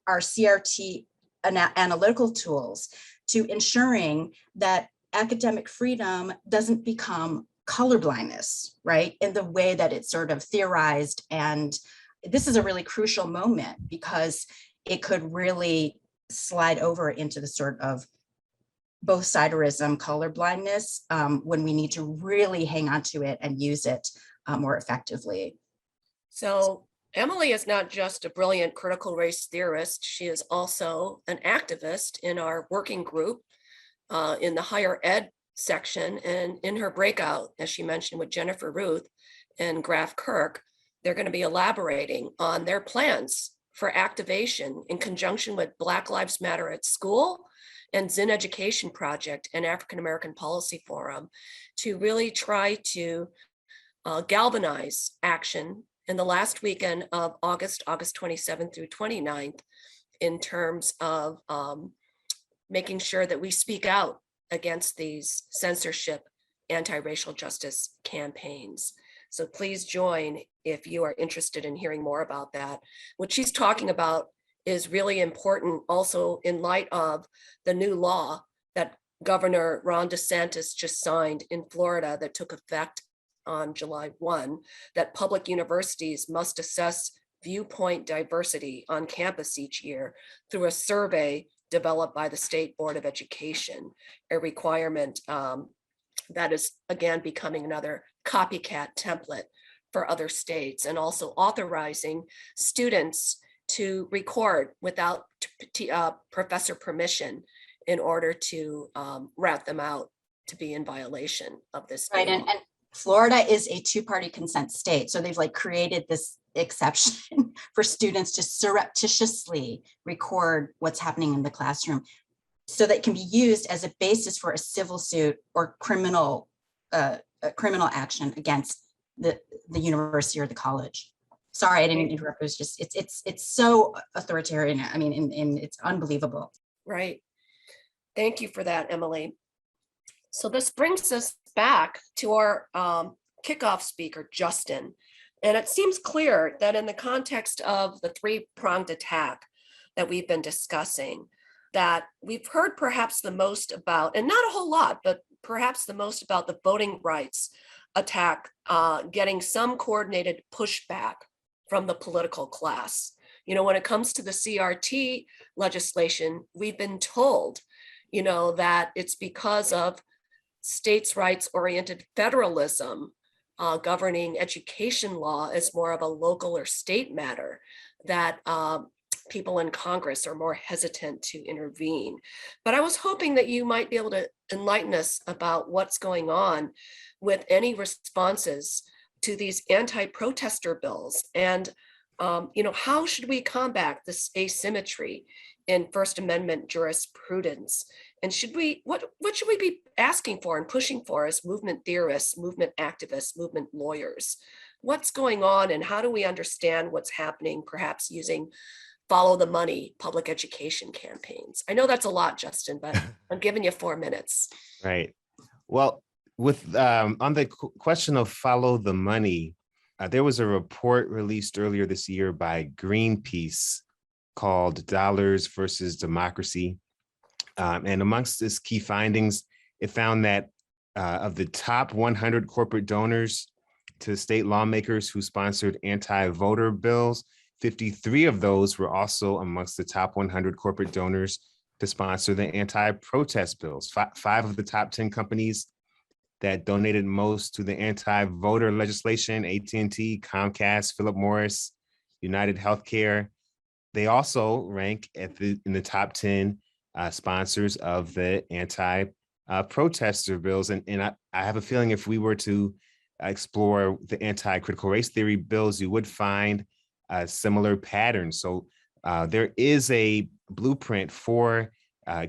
our CRT analytical tools to ensuring that academic freedom doesn't become colorblindness, right? In the way that it's sort of theorized. And this is a really crucial moment because it could really slide over into the sort of both siderism, colorblindness, when we need to really hang on to it and use it more effectively. So Emily is not just a brilliant critical race theorist, she is also an activist in our working group in the higher ed section. And in her breakout, as she mentioned with Jennifer Ruth and Graf Kirk, they're going to be elaborating on their plans for activation in conjunction with Black Lives Matter at School and Zinn Education Project and African American Policy Forum to really try to galvanize action in the last weekend of August 27th through 29th, in terms of making sure that we speak out against these censorship, anti-racial justice campaigns. So please join if you are interested in hearing more about that. What she's talking about is really important also in light of the new law that Governor Ron DeSantis just signed in Florida that took effect on July 1, that public universities must assess viewpoint diversity on campus each year through a survey developed by the State Board of Education, a requirement that is again becoming another copycat template for other states, and also authorizing students to record without professor permission in order to rat them out to be in violation of this. Right, and Florida is a two-party consent state. So they've created this exception for students to surreptitiously record what's happening in the classroom so that it can be used as a basis for a civil suit or criminal action against the university or the college. Sorry, I didn't interrupt. It was just, it's so authoritarian. I mean, it's unbelievable. Right. Thank you for that, Emily. So this brings us back to our kickoff speaker, Justin. And it seems clear that in the context of the three-pronged attack that we've been discussing, that we've heard perhaps the most about, and not a whole lot, but perhaps the most about the voting rights attack getting some coordinated pushback from the political class. You know, when it comes to the CRT legislation, we've been told, you know, that it's because of states' rights-oriented federalism governing education law as more of a local or state matter that people in Congress are more hesitant to intervene. But I was hoping that you might be able to enlighten us about what's going on with any responses to these anti-protester bills, and you know, how should we combat this asymmetry in First Amendment jurisprudence? And what should we be asking for and pushing for as movement theorists, movement activists, movement lawyers? What's going on, and how do we understand what's happening, perhaps using follow the money public education campaigns? I know that's a lot, Justin, but I'm giving you 4 minutes. Right. Well, with on the question of follow the money, there was a report released earlier this year by Greenpeace called Dollars versus Democracy. And amongst its key findings, it found that of the top 100 corporate donors to state lawmakers who sponsored anti-voter bills, 53 of those were also amongst the top 100 corporate donors to sponsor the anti-protest bills. Five of the top 10 companies that donated most to the anti-voter legislation, AT&T, Comcast, Philip Morris, United Healthcare, they also rank in the top 10 sponsors of the anti-protester bills. And I have a feeling if we were to explore the anti-critical race theory bills, you would find similar patterns. So there is a blueprint for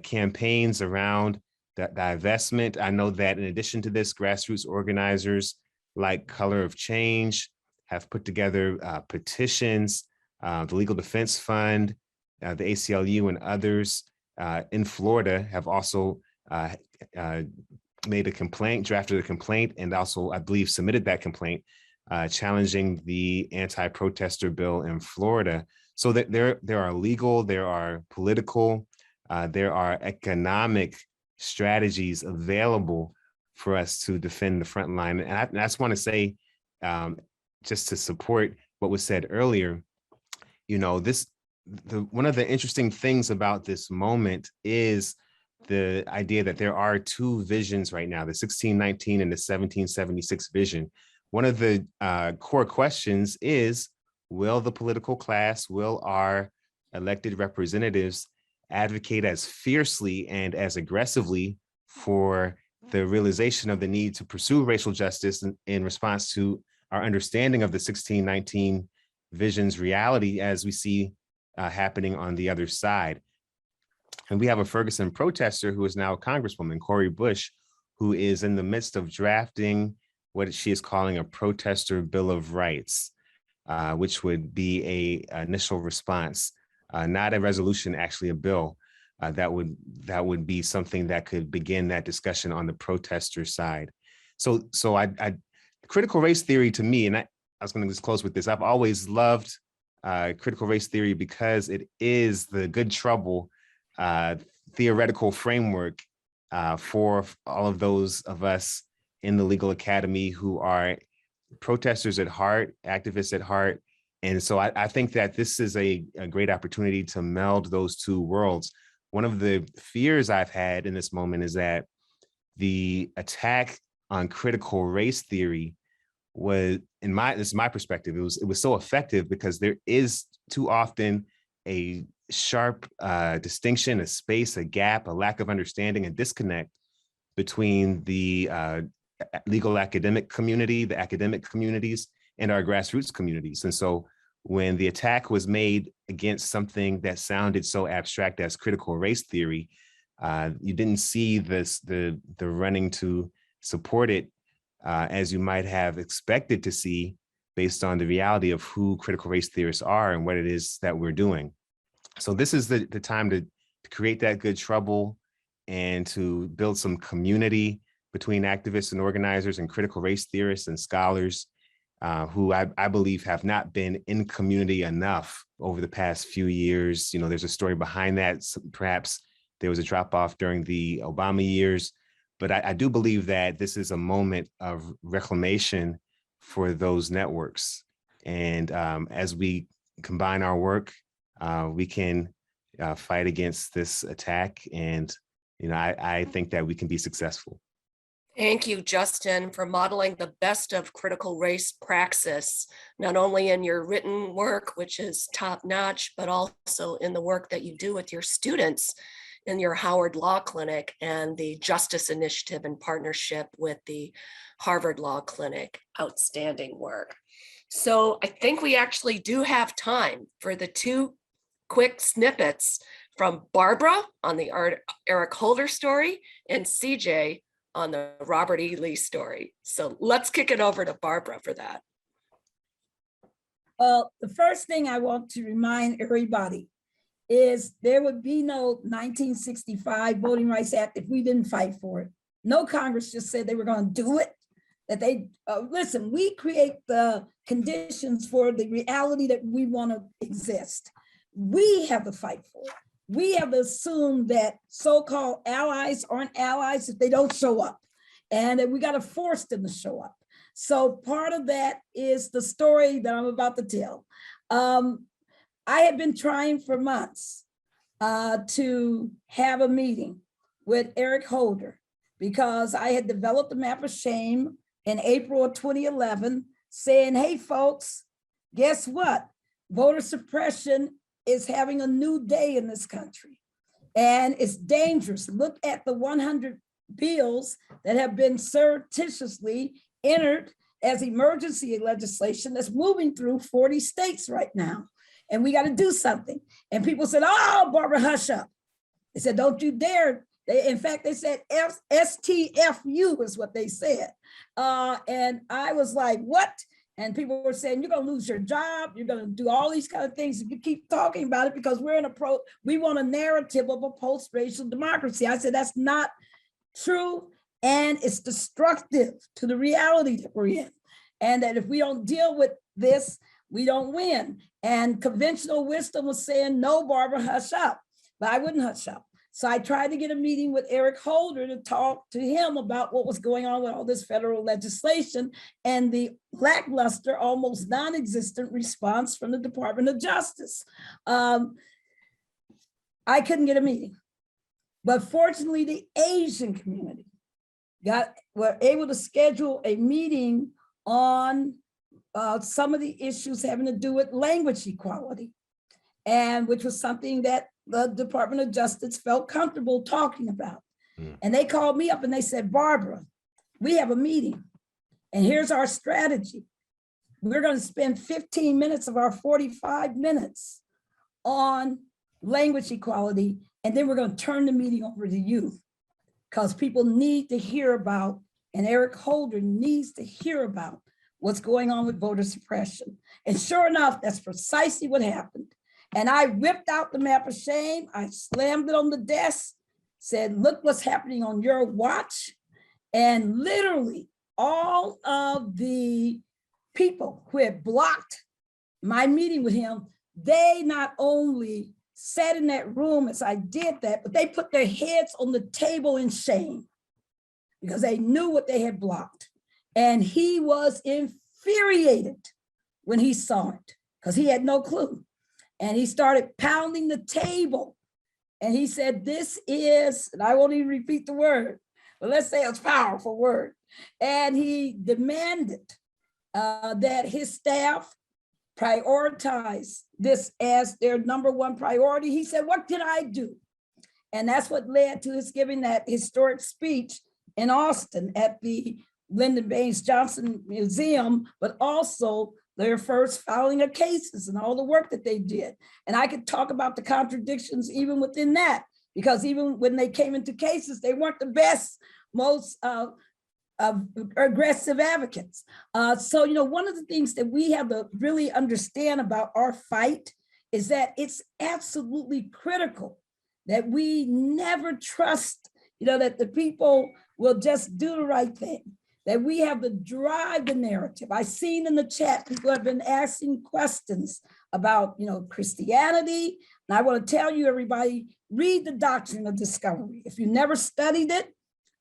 campaigns around divestment. I know that in addition to this, grassroots organizers like Color of Change have put together petitions, the Legal Defense Fund, the ACLU, and others in Florida have also made a complaint, drafted a complaint, and also, I believe, submitted that complaint challenging the anti-protester bill in Florida. So that there are legal, there are political, there are economic strategies available for us to defend the front line. And I just want to say, just to support what was said earlier, you know, one of the interesting things about this moment is the idea that there are two visions right now, the 1619 and the 1776 vision. One of the core questions is, will the political class, will our elected representatives advocate as fiercely and as aggressively for the realization of the need to pursue racial justice in response to our understanding of the 1619 vision's reality as we see happening on the other side? And we have a Ferguson protester who is now a Congresswoman, Cori Bush, who is in the midst of drafting what she is calling a protester Bill of Rights, which would be an initial response, not a resolution, actually a bill that would be something that could begin that discussion on the protester side. So critical race theory to me, and I was going to just close with this, I've always loved critical race theory because it is the good trouble theoretical framework for all of those of us in the legal academy who are protesters at heart, activists at heart. And so I think that this is a great opportunity to meld those two worlds. One of the fears I've had in this moment is that the attack on critical race theory was, this is my perspective, it was so effective because there is too often a sharp distinction, a space, a gap, a lack of understanding, a disconnect between the legal academic community, the academic communities, and our grassroots communities. And so when the attack was made against something that sounded so abstract as critical race theory, you didn't see the running to support it as you might have expected to see based on the reality of who critical race theorists are and what it is that we're doing. So this is the time to create that good trouble and to build some community between activists and organizers and critical race theorists and scholars who I believe have not been in community enough over the past few years. You know, there's a story behind that. Perhaps There was a drop off during the Obama years, but I do believe that this is a moment of reclamation for those networks. And as we combine our work, we can fight against this attack. And, I think that we can be successful. Thank you, Justin, for modeling the best of critical race praxis, not only in your written work, which is top notch, but also in the work that you do with your students in your Howard Law Clinic and the Justice Initiative in partnership with the Harvard Law Clinic. Outstanding work. So I think we actually do have time for the two quick snippets from Barbara on the Eric Holder story and CJ on the Robert E. Lee story. So let's kick it over to Barbara for that. Well, the first thing I want to remind everybody is there would be no 1965 Voting Rights Act if we didn't fight for it. No Congress just said they were going to do it. That they, listen, we create the conditions for the reality that we want to exist. We have to fight for it. We have to assume that so-called allies aren't allies if they don't show up, and that we got to force them to show up. So part of that is the story that I'm about to tell. I had been trying for months to have a meeting with Eric Holder because I had developed a map of shame in April of 2011 saying, hey folks, guess what? Voter suppression is having a new day in this country, and it's dangerous. Look at the 100 bills that have been surreptitiously entered as emergency legislation that's moving through 40 states right now. And we got to do something. And people said, oh, Barbara, hush up. They said, don't you dare. In fact, they said STFU is what they said. And I was like, what? And people were saying, you're going to lose your job. You're going to do all these kind of things if you keep talking about it because we want a narrative of a post-racial democracy. I said, that's not true. And it's destructive to the reality that we're in. And that if we don't deal with this, we don't win. And conventional wisdom was saying, no, Barbara, hush up. But I wouldn't hush up. So I tried to get a meeting with Eric Holder to talk to him about what was going on with all this federal legislation and the lackluster, almost non-existent response from the Department of Justice. I couldn't get a meeting, but fortunately the Asian community were able to schedule a meeting on some of the issues having to do with language equality, and which was something that the Department of Justice felt comfortable talking about. And they called me up and they said, Barbara, we have a meeting and here's our strategy. We're going to spend 15 minutes of our 45 minutes on language equality, and then we're going to turn the meeting over to you because people need to hear about, and Eric Holder needs to hear about what's going on with voter suppression. And sure enough, that's precisely what happened. And I whipped out the map of shame. I slammed it on the desk, said, look what's happening on your watch. And literally all of the people who had blocked my meeting with him, they not only sat in that room as I did that, but they put their heads on the table in shame because they knew what they had blocked. And he was infuriated when he saw it because he had no clue. And he started pounding the table. And he said, this is, and I won't even repeat the word, but let's say it's a powerful word. And he demanded that his staff prioritize this as their #1 priority. He said, what did I do? And that's what led to his giving that historic speech in Austin at the Lyndon Baines Johnson Museum, but also their first filing of cases and all the work that they did. And I could talk about the contradictions even within that, because even when they came into cases, they weren't the best, most aggressive advocates. So, one of the things that we have to really understand about our fight is that it's absolutely critical that we never trust, that the people will just do the right thing, that we have to drive the narrative. I've seen in the chat, people have been asking questions about, Christianity, And I want to tell you, everybody, read the Doctrine of Discovery. If you never studied it,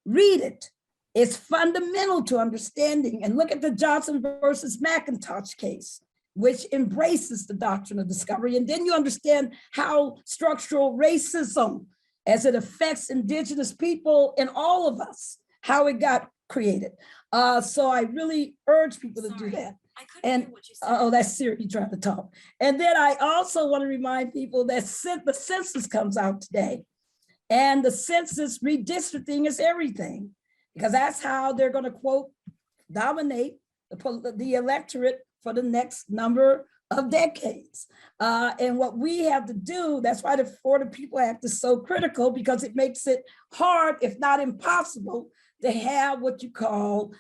read it. It's fundamental to understanding. And look at the Johnson versus McIntosh case, which embraces the Doctrine of Discovery. And then you understand how structural racism, as it affects indigenous people and all of us, how it got created. So I really urge people to do that. And oh, that's Siri trying to talk. And then I also want to remind people that the census comes out today, and the census redistricting is everything, because that's how they're going to, quote, dominate the electorate for the next number of decades. And what we have to do, that's why the Florida People Act is so critical, because it makes it hard, if not impossible, to have what you call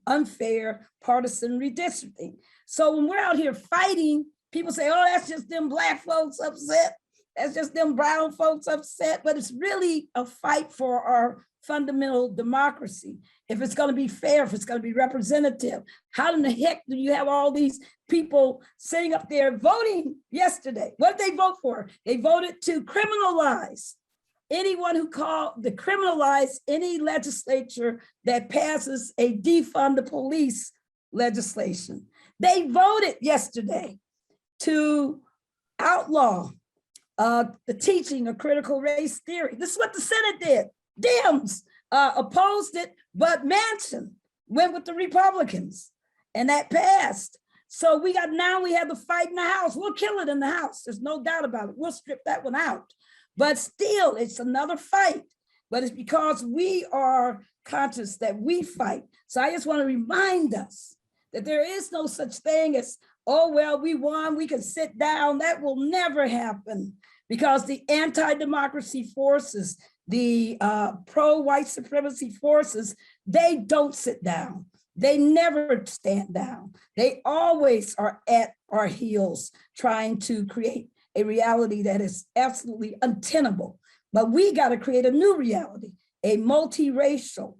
unfair partisan redistricting. So when we're out here fighting, people say, oh, that's just them Black folks upset. That's just them brown folks upset. But it's really a fight for our fundamental democracy. If it's going to be fair, if it's going to be representative, how in the heck do you have all these people sitting up there voting yesterday? What did they vote for? They voted to criminalize anyone who criminalize any legislature that passes a defund the police legislation. They voted yesterday to outlaw the teaching of critical race theory. This is what the Senate did. Dems opposed it, but Manchin went with the Republicans, and that passed. So now we have the fight in the House. We'll kill it in the House. There's no doubt about it. We'll strip that one out. But still, it's another fight. But it's because we are conscious that we fight. So I just want to remind us that there is no such thing as, oh, well, we won, we can sit down. That will never happen, because the anti-democracy forces, the pro-white supremacy forces, they don't sit down. They never stand down. They always are at our heels trying to create a reality that is absolutely untenable. But we got to create a new reality, a multiracial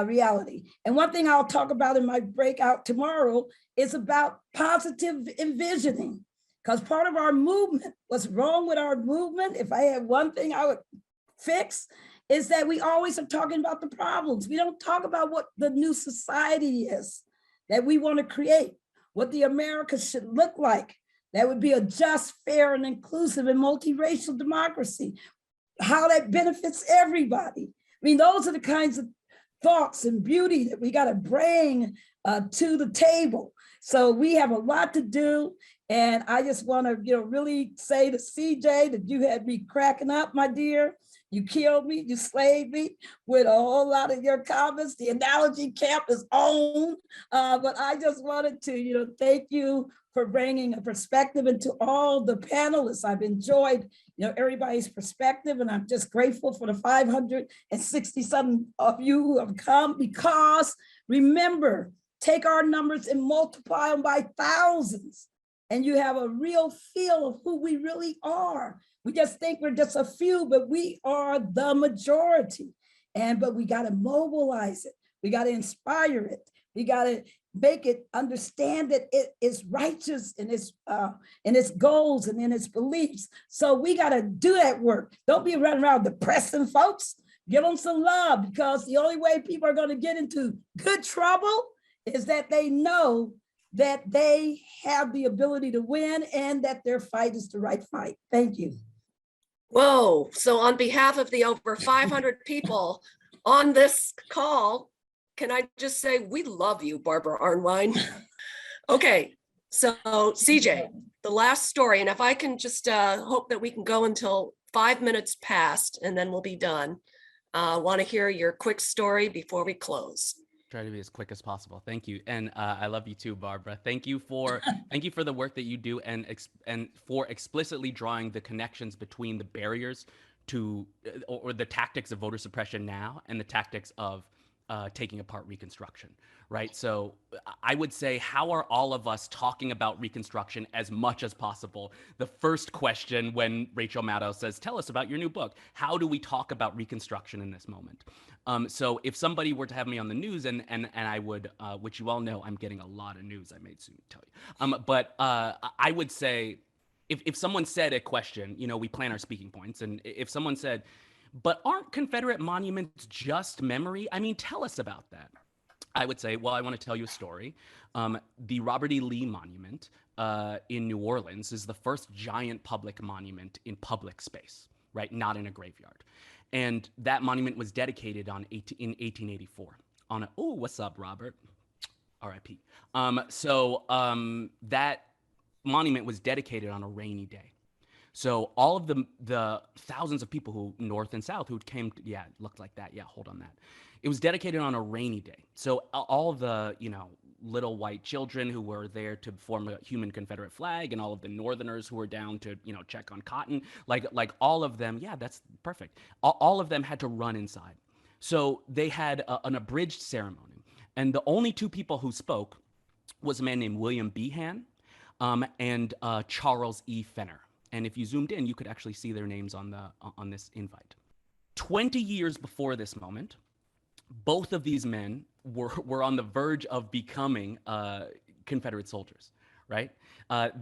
reality. And one thing I'll talk about in my breakout tomorrow is about positive envisioning, because part of our movement, what's wrong with our movement, if I had one thing I would fix, is that we always are talking about the problems. We don't talk about what the new society is that we want to create, what the America should look like. That would be a just, fair, and inclusive and multiracial democracy, how that benefits everybody. I mean, those are the kinds of thoughts and beauty that we got to bring to the table. So we have a lot to do. And I just want to, really say to CJ that you had me cracking up, my dear. You killed me, you slayed me with a whole lot of your comments. The analogy camp is on. But I just wanted to, thank you for bringing a perspective into all the panelists. I've enjoyed, everybody's perspective, and I'm just grateful for the 560-something of you who have come, because remember, take our numbers and multiply them by thousands, and you have a real feel of who we really are. We just think we're just a few, but we are the majority. But we got to mobilize it. We got to inspire it. We got to make it understand that it is righteous in its goals and in its beliefs. So we got to do that work. Don't be running around depressing folks. Give them some love, because the only way people are going to get into good trouble is that they know that they have the ability to win and that their fight is the right fight. Thank you. Whoa. So on behalf of the over 500 people on this call, can I just say, we love you, Barbara Arnwine. Okay, so CJ, the last story, and if I can just hope that we can go until 5 minutes past, and then we'll be done. Want to hear your quick story before we close. Try to be as quick as possible. Thank you, and I love you too, Barbara. Thank you for the work that you do, and for explicitly drawing the connections between the barriers to or the tactics of voter suppression now and the tactics of taking apart Reconstruction, right? So I would say, how are all of us talking about Reconstruction as much as possible? The first question when Rachel Maddow says, tell us about your new book, how do we talk about Reconstruction in this moment? So if somebody were to have me on the news, and I would, which you all know, I'm getting a lot of news, I may soon tell you, but I would say, if someone said a question, we plan our speaking points, and if someone said, but aren't Confederate monuments just memory? I mean, tell us about that. I would say, well, I want to tell you a story. The Robert E. Lee Monument in New Orleans is the first giant public monument in public space, right? Not in a graveyard. And that monument was dedicated in 1884 on a, oh, what's up, Robert? R.I.P. That monument was dedicated on a rainy day. So all of the thousands of people who, north and south, who came, yeah, it looked like that. Yeah, hold on that. It was dedicated on a rainy day. So all of the, little white children who were there to form a human Confederate flag, and all of the Northerners who were down to, check on cotton, like all of them, yeah, that's perfect. All of them had to run inside. So they had an abridged ceremony. And the only two people who spoke was a man named William Behan and Charles E. Fenner. And if you zoomed in, you could actually see their names on this invite. 20 years before this moment, both of these men were on the verge of becoming Confederate soldiers, right?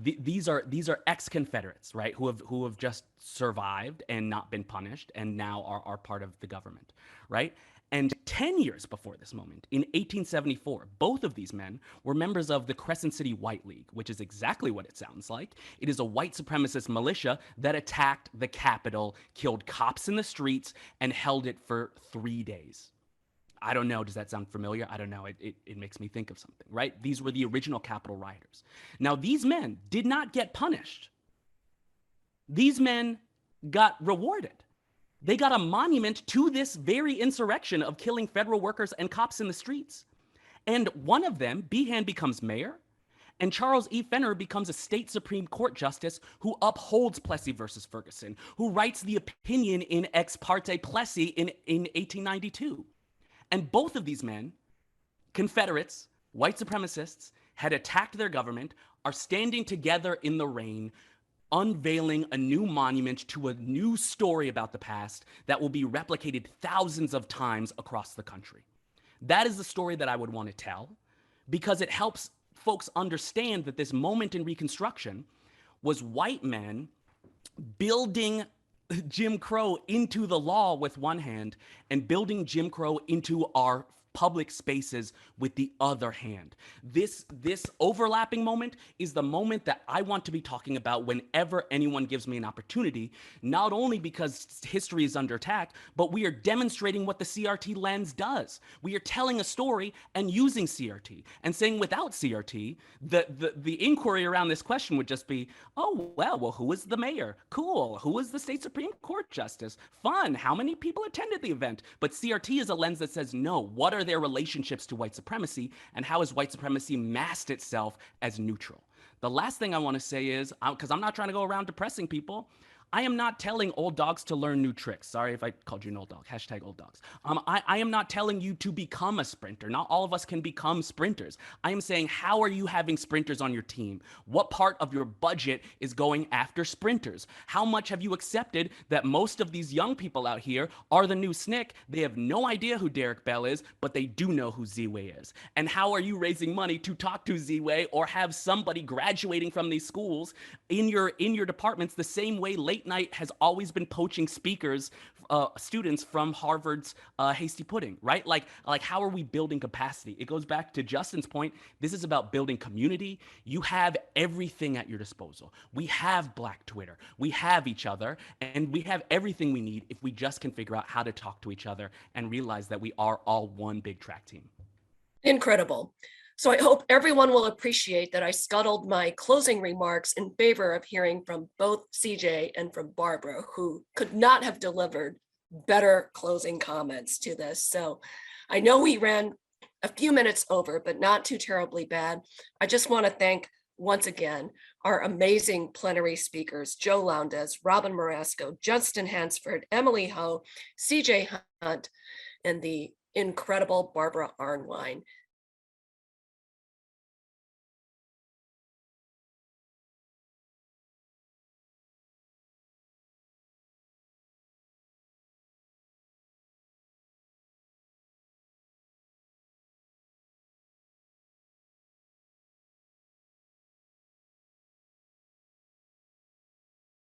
These are ex-Confederates, right, who have just survived and not been punished, and now are part of the government, right? And 10 years before this moment, in 1874, both of these men were members of the Crescent City White League, which is exactly what it sounds like. It is a white supremacist militia that attacked the Capitol, killed cops in the streets, and held it for 3 days. I don't know. Does that sound familiar? I don't know. It makes me think of something, right? These were the original Capitol rioters. Now, these men did not get punished. These men got rewarded. They got a monument to this very insurrection of killing federal workers and cops in the streets. And one of them, Behan, becomes mayor, and Charles E. Fenner becomes a state Supreme Court justice who upholds Plessy versus Ferguson, who writes the opinion in Ex parte Plessy in 1892. And both of these men, Confederates, white supremacists, had attacked their government, are standing together in the rain, unveiling a new monument to a new story about the past that will be replicated thousands of times across the country. That is the story that I would want to tell, because it helps folks understand that this moment in Reconstruction was white men building Jim Crow into the law with one hand and building Jim Crow into our public spaces with the other hand. This overlapping moment is the moment that I want to be talking about whenever anyone gives me an opportunity, not only because history is under attack, but we are demonstrating what the CRT lens does. We are telling a story and using CRT and saying without CRT, the inquiry around this question would just be, oh, well, who was the mayor? Cool. Who was the state Supreme Court justice? Fun. How many people attended the event? But CRT is a lens that says, no, what are their relationships to white supremacy, and how has white supremacy masked itself as neutral? The last thing I want to say is, because I'm not trying to go around depressing people, I am not telling old dogs to learn new tricks. Sorry if I called you an old dog. Hashtag old dogs. I am not telling you to become a sprinter. Not all of us can become sprinters. I am saying, how are you having sprinters on your team? What part of your budget is going after sprinters? How much have you accepted that most of these young people out here are the new SNCC? They have no idea who Derek Bell is, but they do know who Z-Way is. And how are you raising money to talk to Z-Way or have somebody graduating from these schools in your departments the same way late night has always been poaching speakers, students from Harvard's Hasty Pudding, right? Like how are we building capacity? It goes back to Justin's point. This is about building community. You have everything at your disposal. We have Black Twitter. We have each other, and we have everything we need if we just can figure out how to talk to each other and realize that we are all one big track team. Incredible. So I hope everyone will appreciate that I scuttled my closing remarks in favor of hearing from both CJ and from Barbara, who could not have delivered better closing comments to this. So I know we ran a few minutes over, but not too terribly bad. I just want to thank once again our amazing plenary speakers, Joe Lowndes, Robin Marasco, Justin Hansford, Emily Ho, CJ Hunt, and the incredible Barbara Arnwine.